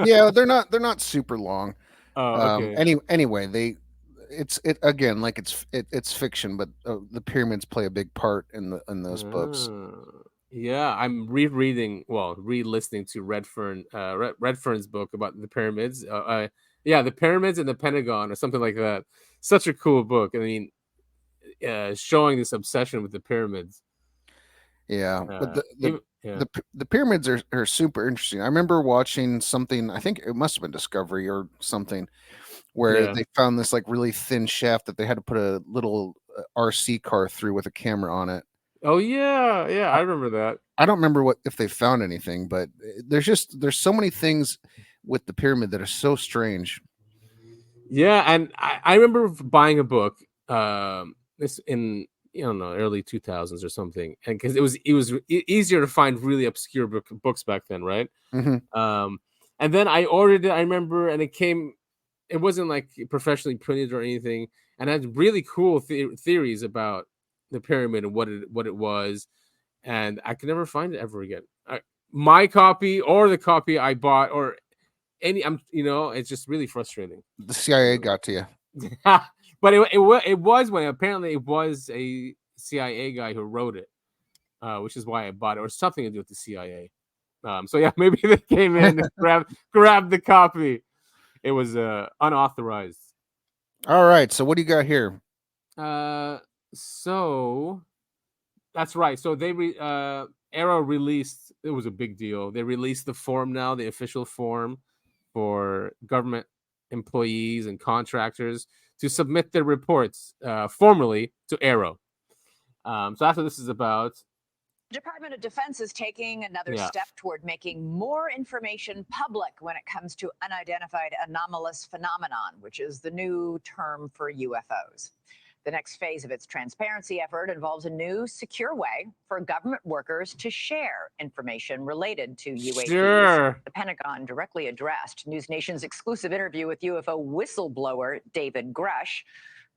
Yeah, they're not super long. Oh, okay. Anyway, it's again, like it's fiction, but the pyramids play a big part in those books. Yeah, I'm re-listening to Redfern's book about the pyramids. The pyramids and the Pentagon, or something like that. Such a cool book. I mean, showing this obsession with the pyramids. Yeah, but the pyramids are super interesting. I remember watching something, I think it must have been Discovery or something, where they found this like really thin shaft that they had to put a little RC car through with a camera on it. Oh yeah, I remember that. I don't remember if they found anything, but there's so many things with the pyramid that are so strange. Yeah, and I remember buying a book this in early 2000s or something, and because it was easier to find really obscure books back then, right? Mm-hmm. And then I ordered it, I remember, and it wasn't like professionally printed or anything, and it had really cool theories about the pyramid and what it was, and I could never find it ever again. My copy or the copy I bought or it's just really frustrating. The CIA got to you. But it was when apparently it was a CIA guy who wrote it, which is why I bought it, or something to do with the CIA. So yeah, maybe they came in and grabbed the copy. It was unauthorized. All right, so what do you got here? So that's right. So they Arrow released. It was a big deal. They released the form now, the official form for government employees and contractors to submit their reports formally to Arrow. So that's what this is about. Department of Defense is taking another step toward making more information public when it comes to unidentified anomalous phenomenon, which is the new term for UFOs. The next phase of its transparency effort involves a new, secure way for government workers to share information related to UAPs. Sure. The Pentagon directly addressed News Nation's exclusive interview with UFO whistleblower David Grush,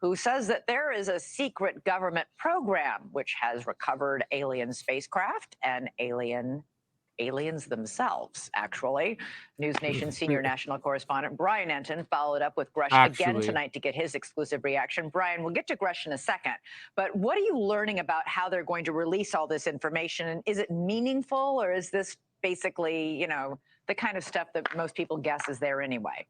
who says that there is a secret government program which has recovered alien spacecraft and aliens themselves, actually. News Nation senior national correspondent Brian Enton followed up with Grush again tonight to get his exclusive reaction. Brian, we'll get to Grush in a second, but what are you learning about how they're going to release all this information? And is it meaningful, or is this basically, the kind of stuff that most people guess is there anyway?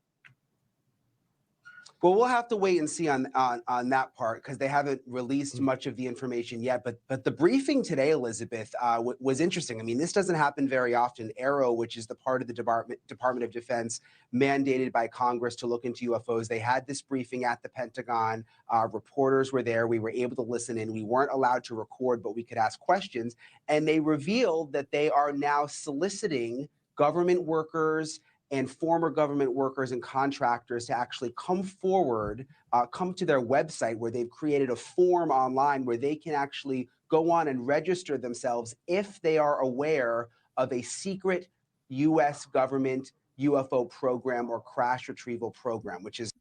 Well, we'll have to wait and see on that part, because they haven't released much of the information yet. But the briefing today, Elizabeth, was interesting. I mean, this doesn't happen very often. Arrow, which is the part of the Department of Defense mandated by Congress to look into UFOs, they had this briefing at the Pentagon. Reporters were there. We were able to listen in. We weren't allowed to record, but we could ask questions. And they revealed that they are now soliciting government workers and former government workers and contractors to actually come forward, come to their website where they've created a form online where they can actually go on and register themselves if they are aware of a secret U.S. government UFO program or crash retrieval program, which is.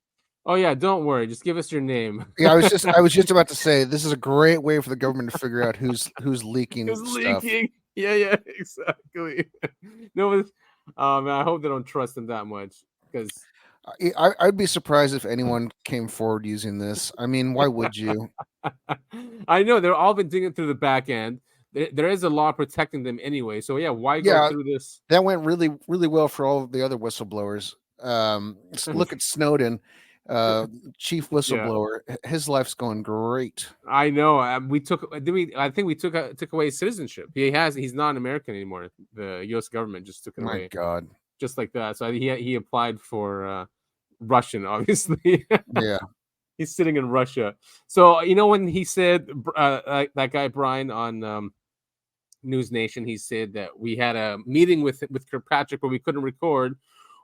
Oh yeah, don't worry. Just give us your name. Yeah, I was just about to say this is a great way for the government to figure out who's leaking stuff. Leaking. Yeah, exactly. No, man, I hope they don't trust him that much because I'd be surprised if anyone came forward using this. I mean, why would you? I know they're all been doing it through the back end. There is a law protecting them anyway. So yeah, why go through this? That went really, really well for all of the other whistleblowers. Look at Snowden, chief whistleblower. Yeah. His life's going great. I know. I think we took away his citizenship. He's not an American anymore. The U.S. government just took it away. My God. Just like that. So he applied for Russian, obviously. Yeah. He's sitting in Russia. So, when he said, that guy, Brian, on News Nation, he said that we had a meeting with Kirkpatrick, but we couldn't record.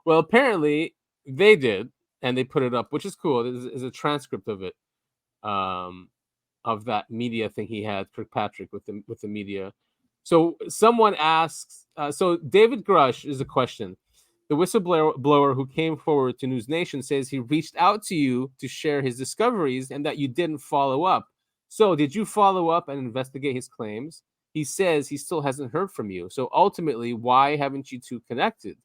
Well, apparently they did, and they put it up, which is cool. There's a transcript of it, of that media thing he had, Kirkpatrick, with the media. So someone asks, so David Grush is a question. The whistleblower who came forward to News Nation says he reached out to you to share his discoveries and that you didn't follow up. So did you follow up and investigate his claims? He says he still hasn't heard from you. So ultimately, why haven't you two connected?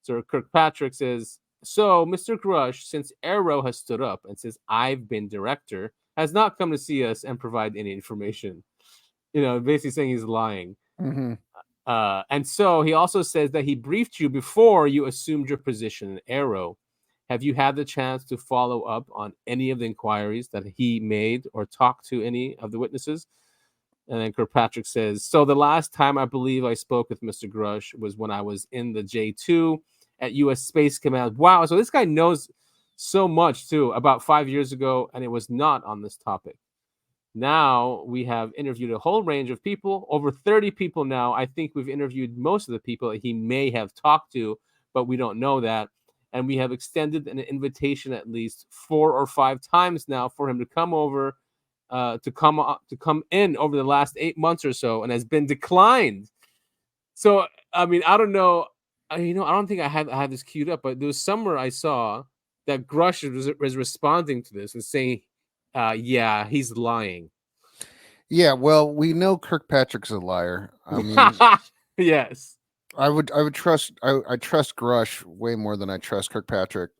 So Kirkpatrick says, so Mr. Grush, since Arrow has stood up and says I've been director, has not come to see us and provide any information. Basically saying he's lying. Mm-hmm. And so he also says that he briefed you before you assumed your position in Arrow. Have you had the chance to follow up on any of the inquiries that he made or talked to any of the witnesses? And then Kirkpatrick says, so the last time I believe I spoke with Mr. Grush was when I was in the J2 at U.S. Space Command. Wow. So this guy knows so much too, about 5 years ago, and it was not on this topic. Now we have interviewed a whole range of people, over 30 people now. I think we've interviewed most of the people that he may have talked to, but we don't know that. And we have extended an invitation at least 4 or 5 times now for him to come over, to come in over the last 8 months or so, and has been declined. So, I mean, I don't know. I don't think I have this queued up, but there was somewhere I saw that Grush was responding to this and saying, yeah, he's lying. Yeah, well, we know Kirkpatrick's a liar. I mean, yes, I trust Grush way more than I trust Kirkpatrick.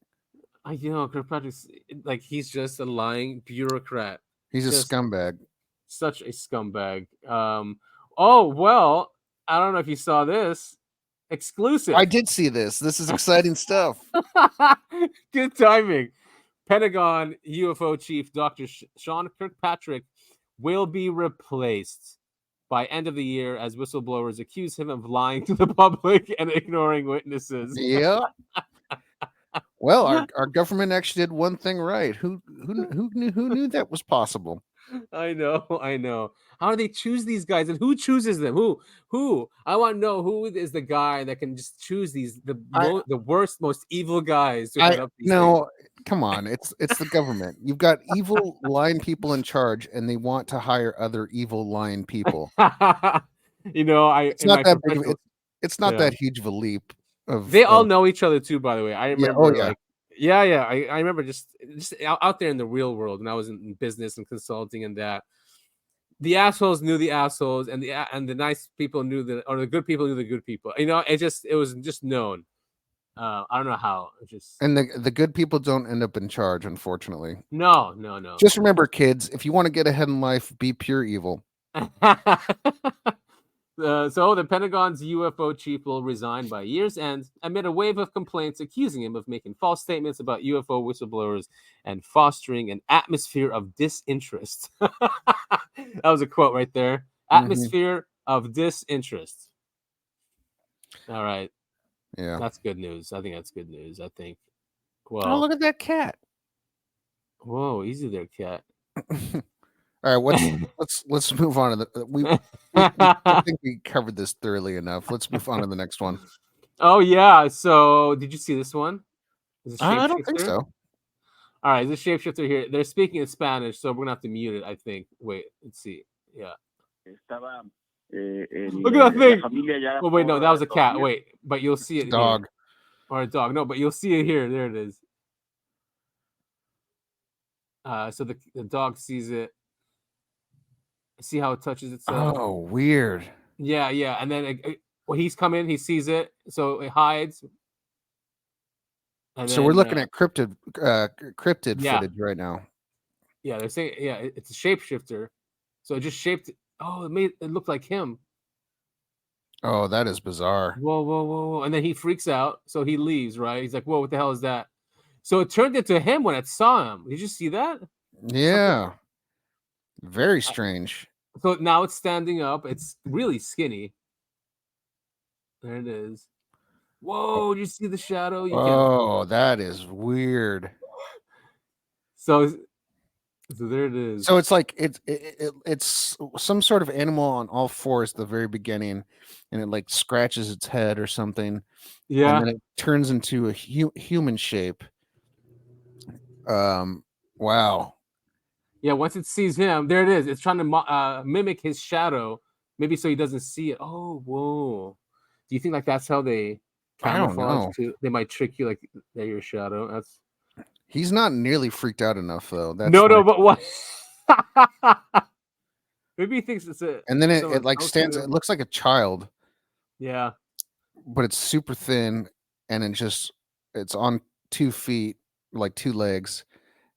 Kirkpatrick's like he's just a lying bureaucrat. He's just a scumbag. Such a scumbag. Oh well, I don't know if you saw this exclusive. I did see this. This is exciting stuff. Good timing. Pentagon UFO chief Dr. Sean Kirkpatrick will be replaced by end of the year as whistleblowers accuse him of lying to the public and ignoring witnesses. Yeah. Well, our government actually did one thing right. Who knew that was possible? I know. How do they choose these guys, and who chooses them? Who? I want to know who is the guy that can just choose the worst, most evil guys to put up these things. Come on, it's the government. You've got evil lying people in charge, and they want to hire other evil lying people. It's not that big. It's not that huge of a leap. They all know each other too, by the way. I remember. I remember just out there in the real world, when I was in business and consulting, and that the assholes knew the assholes, and the nice people knew the good people knew the good people. It was just known. I don't know how. And the good people don't end up in charge, unfortunately. No. Just remember, kids, if you want to get ahead in life, be pure evil. So the Pentagon's UFO chief will resign by year's end amid a wave of complaints accusing him of making false statements about UFO whistleblowers and fostering an atmosphere of disinterest. That was a quote right there. Atmosphere of disinterest. All right. Yeah. That's good news. I think that's good news. I think. Well, oh, look at that cat. Whoa, easy there, cat. All right, let's move on to I think we covered this thoroughly enough. Let's move on to the next one. Oh yeah. So did you see this one? I don't think so. All right, the shapeshifter here. They're speaking in Spanish, so we're gonna have to mute it, I think. Wait, let's see. Yeah. Estaba Look at that thing. Oh wait, no, that was a cat. Wait, but you'll see it. Dog. Here. Or a dog. No, but you'll see it here. There it is. So the dog sees it. See how it touches itself. Oh, weird. Yeah, and then when he's come in, he sees it, so it hides. And so we're looking at cryptid footage right now. Yeah, they're saying it's a shapeshifter. So it just shaped. Oh, it looked like him. Oh, that is bizarre. Whoa! And then he freaks out, so he leaves. Right? He's like, "Whoa, what the hell is that?" So it turned into him when it saw him. Did you see that? Yeah. Very strange. So now it's standing up. It's really skinny. There it is. Whoa! Did you see the shadow? That is weird. So there it is. So it's like it's some sort of animal on all fours at the very beginning, and it like scratches its head or something. Yeah. And then it turns into a human shape. Wow. Yeah, once it sees him, there it is. It's trying to mimic his shadow, maybe so he doesn't see it. Oh, whoa. Do you think like that's how they camouflage? They might trick you like they're your shadow. He's not nearly freaked out enough though. No, but what? Maybe he thinks it's a. And then it like stands. It looks like a child. Yeah. But it's super thin, and it's on 2 feet, like 2 legs.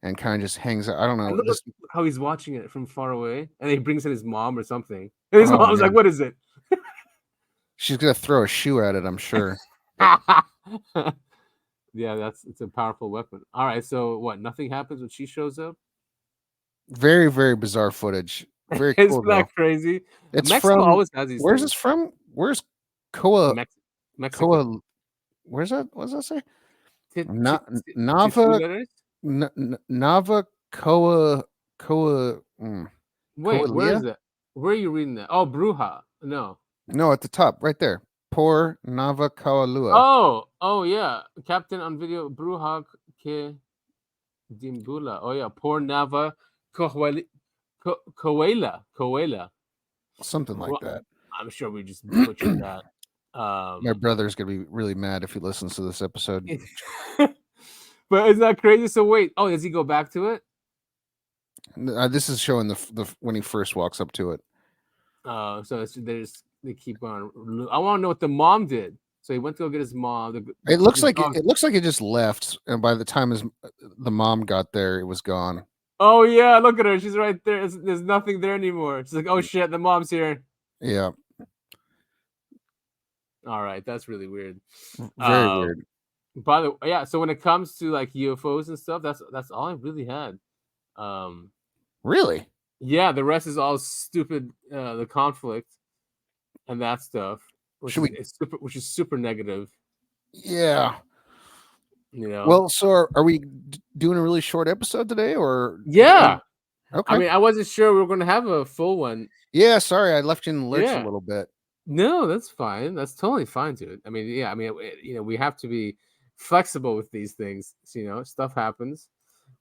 And kind of just hangs out. I don't know. Look how he's watching it from far away, and he brings in his mom or something. And his mom's like, "What is it?" She's gonna throw a shoe at it, I'm sure. Yeah, it's a powerful weapon. All right, so what? Nothing happens when she shows up. Very, very bizarre footage. Very cool. Isn't that crazy? It's Mexico from. Always has these Where's things. this from? Where's Koa? Mexico. Koa. Where's that? What does that say? Nava. Nava Koa. Wait, where is it? Where are you reading that? Oh, Bruja. No, at the top, right there. Por Nava Kaolua. Oh, yeah. Captain on video, Bruja que Dimbula. Oh, yeah. Por Nava Coela. Something like that. I'm sure we just butchered that. My brother's going to be really mad if he listens to this episode. But isn't that crazy? So wait, does he go back to it? This is showing the when he first walks up to it. So they keep on. I want to know what the mom did. So he went to go get his mom. It looks like it just left, and by the time the mom got there, it was gone. Oh yeah, look at her. She's right there. There's nothing there anymore. She's like, oh shit, the mom's here. Yeah. All right, that's really weird. Very weird. By the way, so when it comes to like UFOs and stuff, that's all I really had. Really? Yeah, the rest is all stupid. The conflict and that stuff, which is super negative. Yeah. You know. Well, so are we doing a really short episode today, or? Yeah. Okay. I mean, I wasn't sure we were going to have a full one. Yeah, sorry, I left you in the lurch a little bit. No, that's fine. That's totally fine, dude. I mean, we have to be flexible with these things. Stuff happens.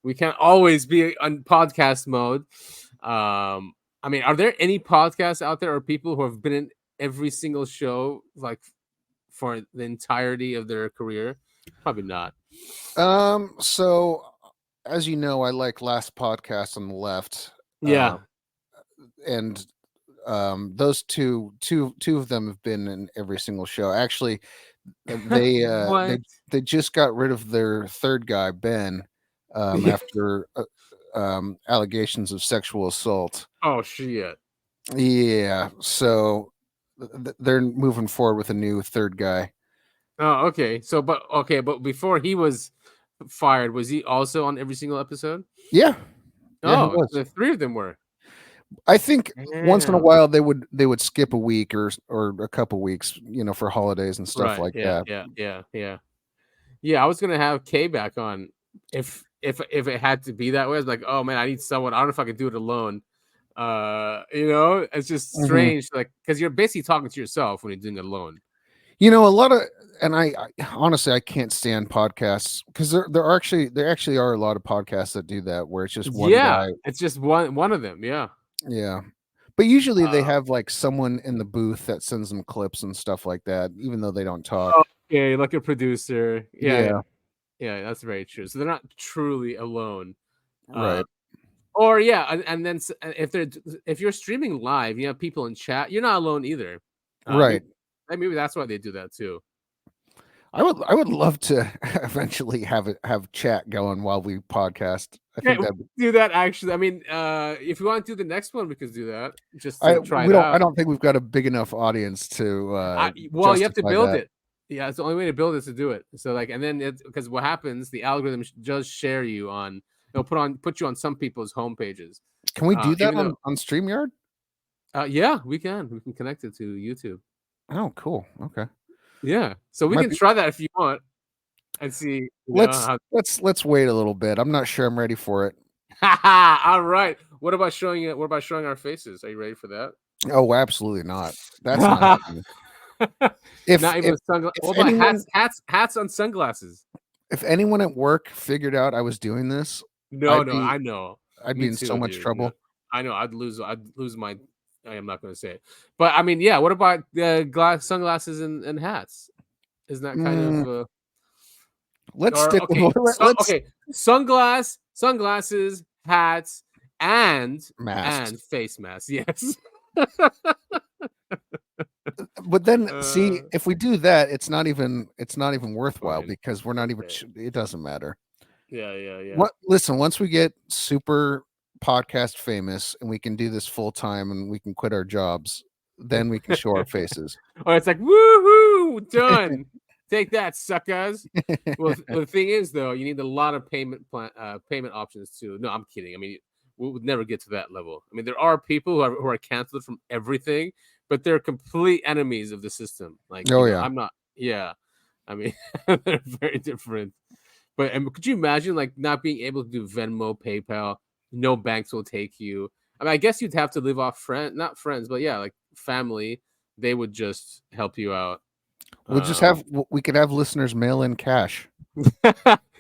We can't always be on podcast mode. I mean, are there any podcasts out there or people who have been in every single show like for the entirety of their career? Probably not. So as you know, I like Last Podcast on the Left. Yeah. And those two of them have been in every single show. Actually, they just got rid of their third guy, Ben, after allegations of sexual assault. Oh shit. Yeah. So they're moving forward with a new third guy. Oh, okay. But before he was fired, was he also on every single episode? Yeah. The 3 of them were. I think once in a while they would skip a week or a couple weeks, for holidays and stuff like that. Yeah. I was gonna have Kay back on if it had to be that way. I was like, oh man, I need someone. I don't know if I could do it alone. It's just strange, like because you're basically talking to yourself when you're doing it alone. A lot of, and I honestly I can't stand podcasts because there actually are a lot of podcasts that do that where it's just one guy. It's just one of them. Yeah. Yeah. But usually they have like someone in the booth that sends them clips and stuff like that, even though they don't talk. Okay, like a producer. Yeah, that's very true. So they're not truly alone, right? Or and then if you're streaming live, you have people in chat. You're not alone either, right? Maybe that's why they do that too. I would love to eventually have chat going while we podcast. I think that do that actually. I mean, if you want to do the next one, we could do that. Just to try it out. I don't think we've got a big enough audience to. Well, you have to build it. Yeah, it's the only way to build it is to do it. So like, and then because what happens, the algorithm does share you on. It'll put you on some people's homepages. Can we do that on StreamYard? Yeah, we can. We can connect it to YouTube. Oh, cool. Okay. Yeah, so we can try that if you want, and see. Let's wait a little bit. I'm not sure I'm ready for it. All right. What about showing it? What about showing our faces? Are you ready for that? Oh, absolutely not. That's not happening. Not even sunglasses. What about hats on sunglasses? If anyone at work figured out I was doing this, I know. I'd be in so much trouble. No, I know. I'd lose my. I am not going to say it, but I mean, yeah. What about sunglasses and hats? Isn't that kind of? Let's stick. Okay, sunglasses, hats, and face masks. Yes. But then, see, if we do that, it's not even worthwhile because we're not even. It doesn't matter. Yeah. Listen, once we get super podcast famous and we can do this full time and we can quit our jobs, then we can show our faces. Or it's like woohoo, done. Take that, suckers. Well, the thing is, though, you need a lot of payment options too. No, I'm kidding. I mean, we would never get to that level. I mean, there are people who are canceled from everything, but they're complete enemies of the system. Like, I'm not. Yeah, I mean, they're very different. But could you imagine like not being able to do Venmo, PayPal? No banks will take you. I mean, I guess you'd have to live off not friends, but yeah, like family. They would just help you out. We could have listeners mail in cash.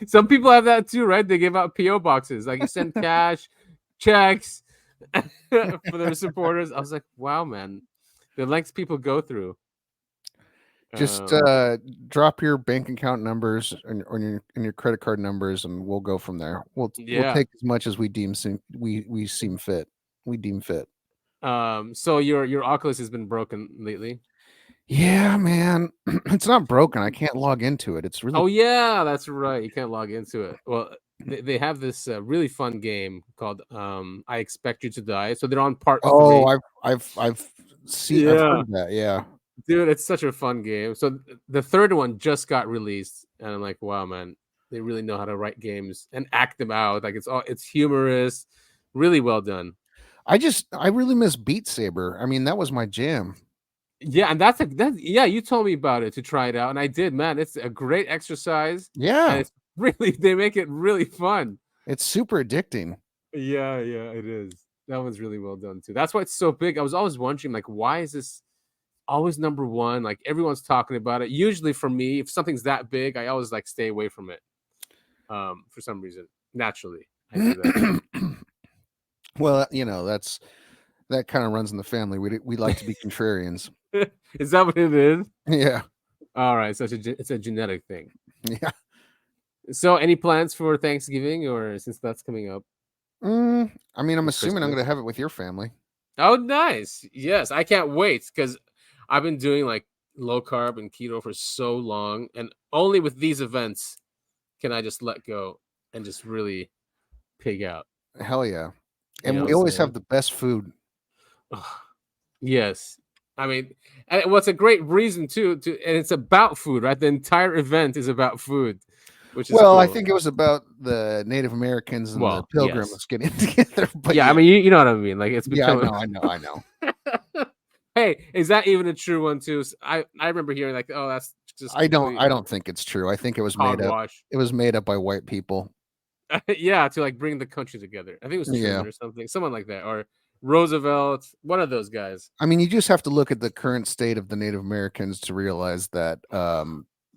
Some people have that too, right? They give out PO boxes, like you send cash, checks for their supporters. I was like, wow, man, the lengths people go through. Just drop your bank account numbers and your credit card numbers, and we'll go from there. We'll take as much as we deem fit. So your Oculus has been broken lately. Yeah, man, it's not broken. I can't log into it. It's really. Oh yeah, that's right. You can't log into it. Well, they have this really fun game called I Expect You to Die. So they're on part 3. I've heard that. Yeah. Dude, it's such a fun game. So the third one just got released, and I'm like, wow, man, they really know how to write games and act them out. Like it's humorous, really well done. I really miss Beat Saber. I mean, that was my jam. Yeah, and you told me about it to try it out, and I did, man. It's a great exercise. Yeah, and it's really they make it really fun. It's super addicting. Yeah, it is. That one's really well done too. That's why it's so big. I was always wondering, like, why is this always number one? Like everyone's talking about it. Usually for me, if something's that big, I always like stay away from it. For some reason, naturally, I do that. Well, that kind of runs in the family. We like to be contrarians. Is that what it is? Yeah. All right. So it's a genetic thing. Yeah. So any plans for Thanksgiving, or since that's coming up? I mean, I'm assuming I'm going to have it with your family. Oh, nice. Yes, I can't wait because I've been doing like low carb and keto for so long, and only with these events can I just let go and just really pig out. Hell yeah. And we always have the best food. Yes. I mean, and what's a great reason and it's about food, right? The entire event is about food, which is cool. I think it was about the Native Americans and the Pilgrims getting together. But yeah, I mean, you know what I mean. Like it's becoming... I know. Hey, is that even a true one too? I remember hearing like, oh, that's just. I don't think it's true. I think it was made up. It was made up by white people. Yeah, to like bring the country together. I think it was Truman or something, someone like that, or Roosevelt, one of those guys. I mean, you just have to look at the current state of the Native Americans to realize that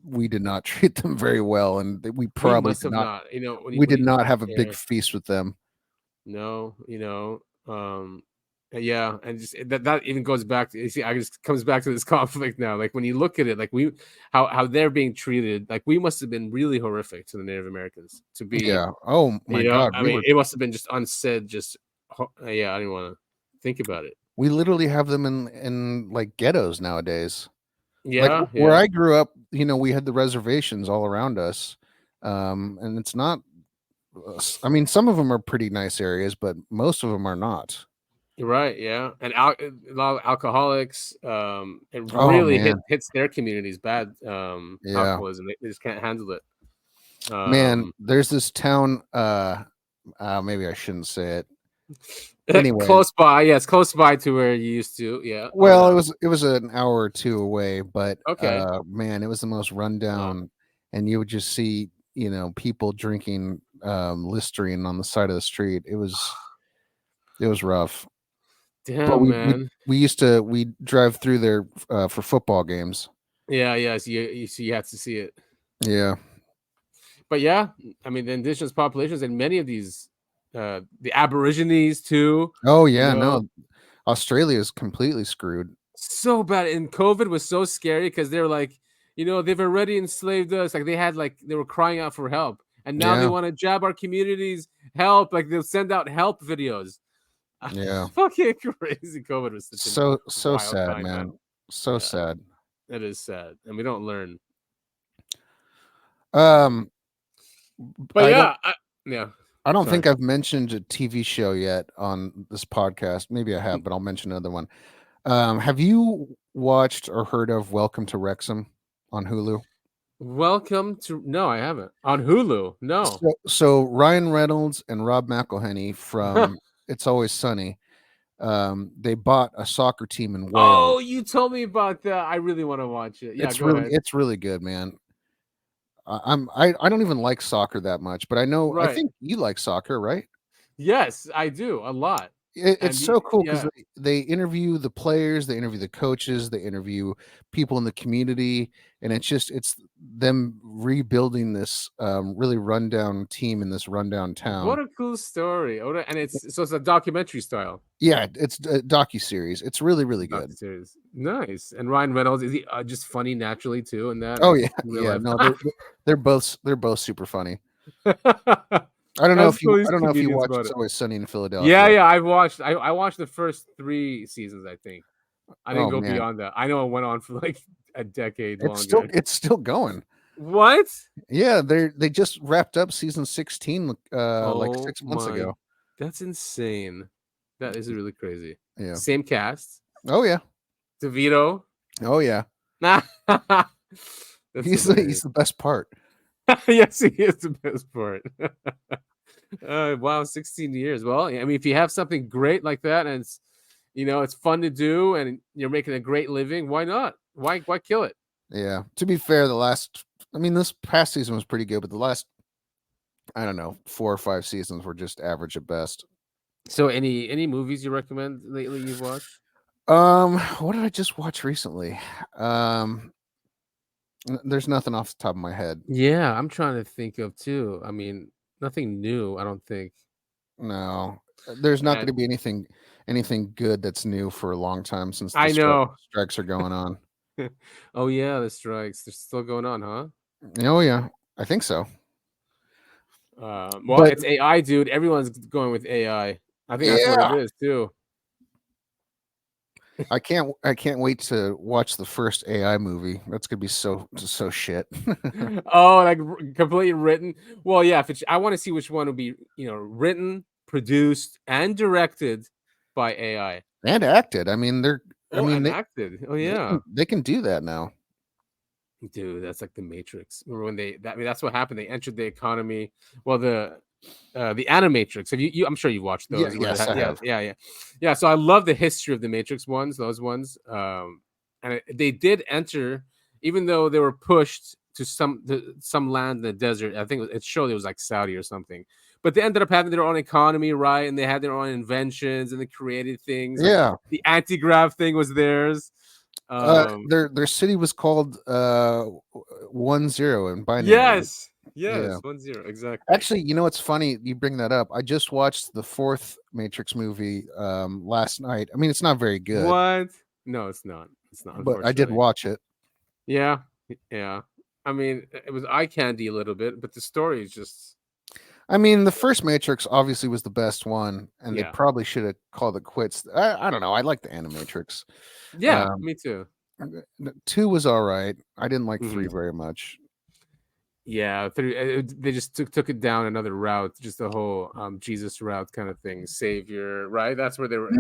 we did not treat them very well, and we probably did not. We did not have a big feast with them. No, Yeah, and just that even goes back to, you see, I just comes back to this conflict now. Like when you look at it, like how they're being treated, like we must have been really horrific to the Native Americans to be. Yeah. Oh my God. I mean, it must have been just unsaid. Just yeah, I didn't want to think about it. We literally have them in like ghettos nowadays. Yeah, like where I grew up, we had the reservations all around us, and it's not. I mean, some of them are pretty nice areas, but most of them are not. Right, yeah, and a lot of alcoholics. It really hits their communities bad. Alcoholism, they just can't handle it. Man, there's this town. Maybe I shouldn't say it. Anyway, close by. Yeah, it's close by to where you used to. Yeah. Well, it was an hour or two away, but okay. Man, it was the most rundown, and you would just see people drinking Listerine on the side of the street. It was rough. Damn, but man. We drive through there for football games. Yeah. So you have to see it. Yeah. But yeah, I mean the indigenous populations and many of these, the Aborigines too. Oh yeah, no, Australia is completely screwed. So bad, and COVID was so scary because they were like, they've already enslaved us. Like they were crying out for help, and now they want to jab our communities. Help! Like they'll send out help videos. Yeah, fucking crazy. COVID was so sad, time, man. So sad. It is sad, and we don't learn. But I don't think I've mentioned a TV show yet on this podcast. Maybe I have, but I'll mention another one. Have you watched or heard of Welcome to Wrexham on Hulu? No, I haven't. On Hulu, no. So Ryan Reynolds and Rob McElhenney from It's Always Sunny, they bought a soccer team in Wales. Oh, you told me about that. I really want to watch it. Yeah, it's really good, man. I don't even like soccer that much, but I think you like soccer, right? Yes, I do a lot. It's so cool because they interview the players, they interview the coaches, they interview people in the community, and it's them rebuilding this really rundown team in this rundown town. What a cool story! And it's a documentary style. Yeah, it's a docuseries. It's really, really good. Nice. And Ryan Reynolds, is he just funny naturally too? And that. Oh yeah, yeah. No, they're both super funny. I don't know if you watched It's Always Sunny in Philadelphia. Yeah. I watched the first 3 seasons. I think I didn't go beyond that. I know it went on for like a decade longer. It's still going. What? Yeah, they just wrapped up season 16 like 6 months ago. That's insane. That is really crazy. Yeah. Same cast. Oh yeah. DeVito. Oh yeah. He's the best part. Yes, he is the best part. Wow, 16 years. Well, I mean, if you have something great like that, and it's it's fun to do, and you're making a great living, why not? Why kill it? Yeah. To be fair, this past season was pretty good, but the last, I don't know, 4 or 5 seasons were just average at best. So, any movies you recommend lately you've watched? What did I just watch recently? There's nothing off the top of my head. Yeah, I'm trying to think of too. I mean, nothing new, I don't think. No, there's not going to be anything good that's new for a long time since the strikes are going on. Oh yeah, the strikes, they're still going on, huh? Oh yeah, I think so. It's AI, dude. Everyone's going with AI. I think that's what it is too. I can't wait to watch the first AI movie. That's gonna be so shit. Oh, like completely written. Well, yeah. I want to see which one will be written, produced, and directed by AI and acted. I mean, acted. Oh yeah, they can do that now. Dude, that's like the Matrix. Remember when that's what happened. They entered the economy. Well, the Animatrix. Have you? I'm sure you've watched those. Yes, I have. Yeah. So I love the history of the Matrix ones. Those ones. And they did enter, even though they were pushed to some land in the desert. I think it showed it was like Saudi or something. But they ended up having their own economy, right? And they had their own inventions and they created things. Yeah. Like the anti-grav thing was theirs. Their city was called 10 in binary. Yes. Yes, 1-0, exactly. Actually, you know what's funny? You bring that up. I just watched the 4th Matrix movie last night. I mean, it's not very good. What? No, it's not. It's not. But I did watch it. Yeah. I mean, it was eye candy a little bit, but the story is just. I mean, the first Matrix obviously was the best one, and they probably should have called it quits. I don't know. I like the Animatrix. Yeah, me too. 2 was all right. I didn't like 3 very much. Yeah, 3. They just took it down another route, just the whole Jesus route kind of thing, savior, right? That's where they were.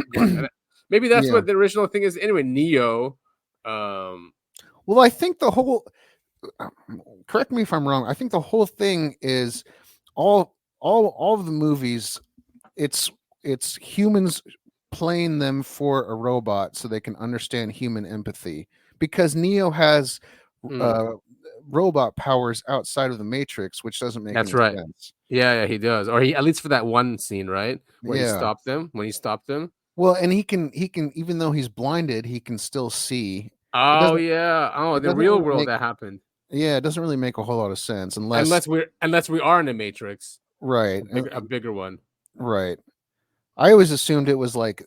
Maybe that's what the original thing is. Anyway, Neo. Well, I think the whole. Correct me if I'm wrong. I think the whole thing is all of the movies. It's humans playing them for a robot so they can understand human empathy, because Neo has robot powers outside of the Matrix, which doesn't make any sense. Yeah, he does. Or he, at least for that one scene, right? Where he stopped them. When he stopped them. Well, and he can even though he's blinded, he can still see. Oh yeah. Oh, the real world that happened. Yeah, it doesn't really make a whole lot of sense unless we are in a Matrix. Right. A bigger one. Right. I always assumed it was like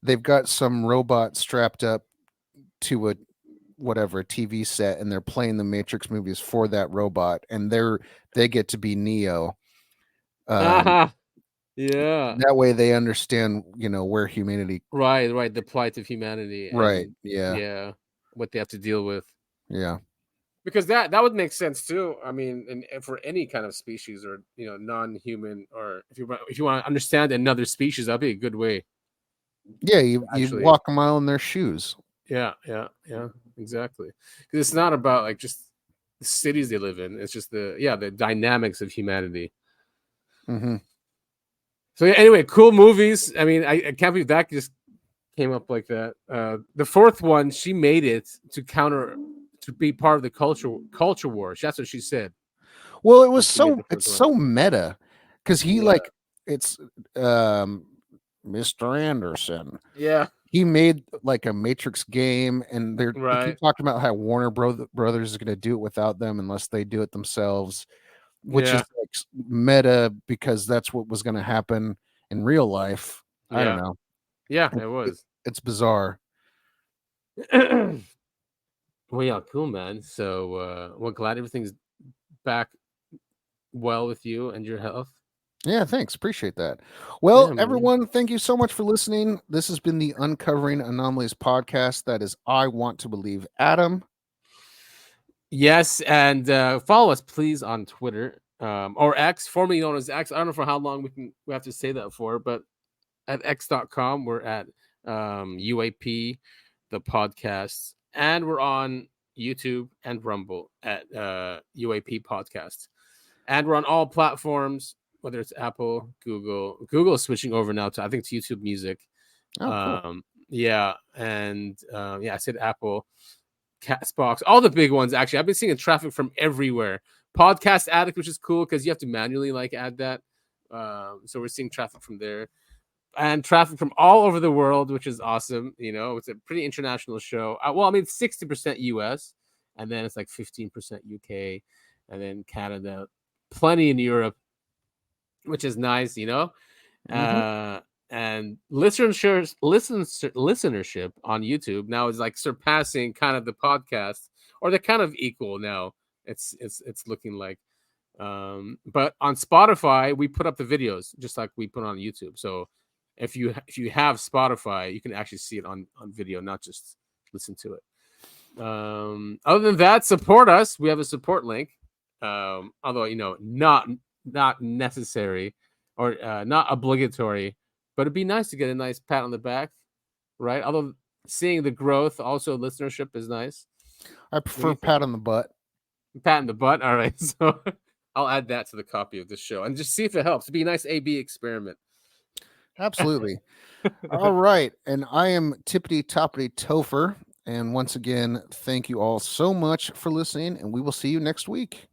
they've got some robot strapped up to a TV set, and they're playing the Matrix movies for that robot, and they get to be Neo. Yeah. That way they understand, where humanity. Right. The plight of humanity. Right. Yeah. What they have to deal with. Yeah. Because that would make sense too. I mean, and for any kind of species or non-human, or if you want to understand another species, that'd be a good way. Yeah, you walk a mile in their shoes. Yeah, exactly. Because it's not about like just the cities they live in. It's just the dynamics of humanity. Mm-hmm. So anyway, cool movies. I mean, I can't believe that just came up like that. The 4th one, she made it to be part of the culture war. That's what she said. Well, it's so meta, because he it's Mr. Anderson. Yeah. He made like a Matrix game, and they keep talking about how Warner Brothers is going to do it without them unless they do it themselves, which is like meta, because that's what was going to happen in real life. I don't know. Yeah, it was. It's bizarre. Well, yeah, cool, man. So, we're glad everything's back well with you and your health. Yeah, thanks. Appreciate that. Well, everyone, thank you so much for listening. This has been the Uncovering Anomalies podcast. That is I Want to Believe Adam. Yes, and follow us, please, on Twitter or X, formerly known as X. I don't know for how long we have to say that for, but at x.com, we're at UAP, the podcast. And we're on YouTube and Rumble at UAP Podcast. And we're on all platforms, whether it's Apple, Google. Google is switching over now to, I think, it's YouTube Music. Oh, cool. Yeah. And I said Apple, Castbox, all the big ones, actually. I've been seeing traffic from everywhere. Podcast Addict, which is cool because you have to manually add that. So we're seeing traffic from there. And traffic from all over the world, which is awesome. It's a pretty international show. 60% US, and then it's like 15% UK, and then Canada, plenty in Europe, which is nice, Mm-hmm. And listenership on YouTube now is like surpassing kind of the podcast, or they're kind of equal now. It's looking like. But on Spotify, we put up the videos just like we put on YouTube. So if you have Spotify, you can actually see it on video, not just listen to it. Other than that, support us. We have a support link. Although not necessary or not obligatory, but it'd be nice to get a nice pat on the back, right? Although seeing the growth, also listenership is nice. I prefer pat on the butt. Pat on the butt. All right, so I'll add that to the copy of this show and just see if it helps. It'd be a nice A/B experiment. Absolutely. All right. And I am Tippity Toppity Topher. And once again, thank you all so much for listening. And we will see you next week.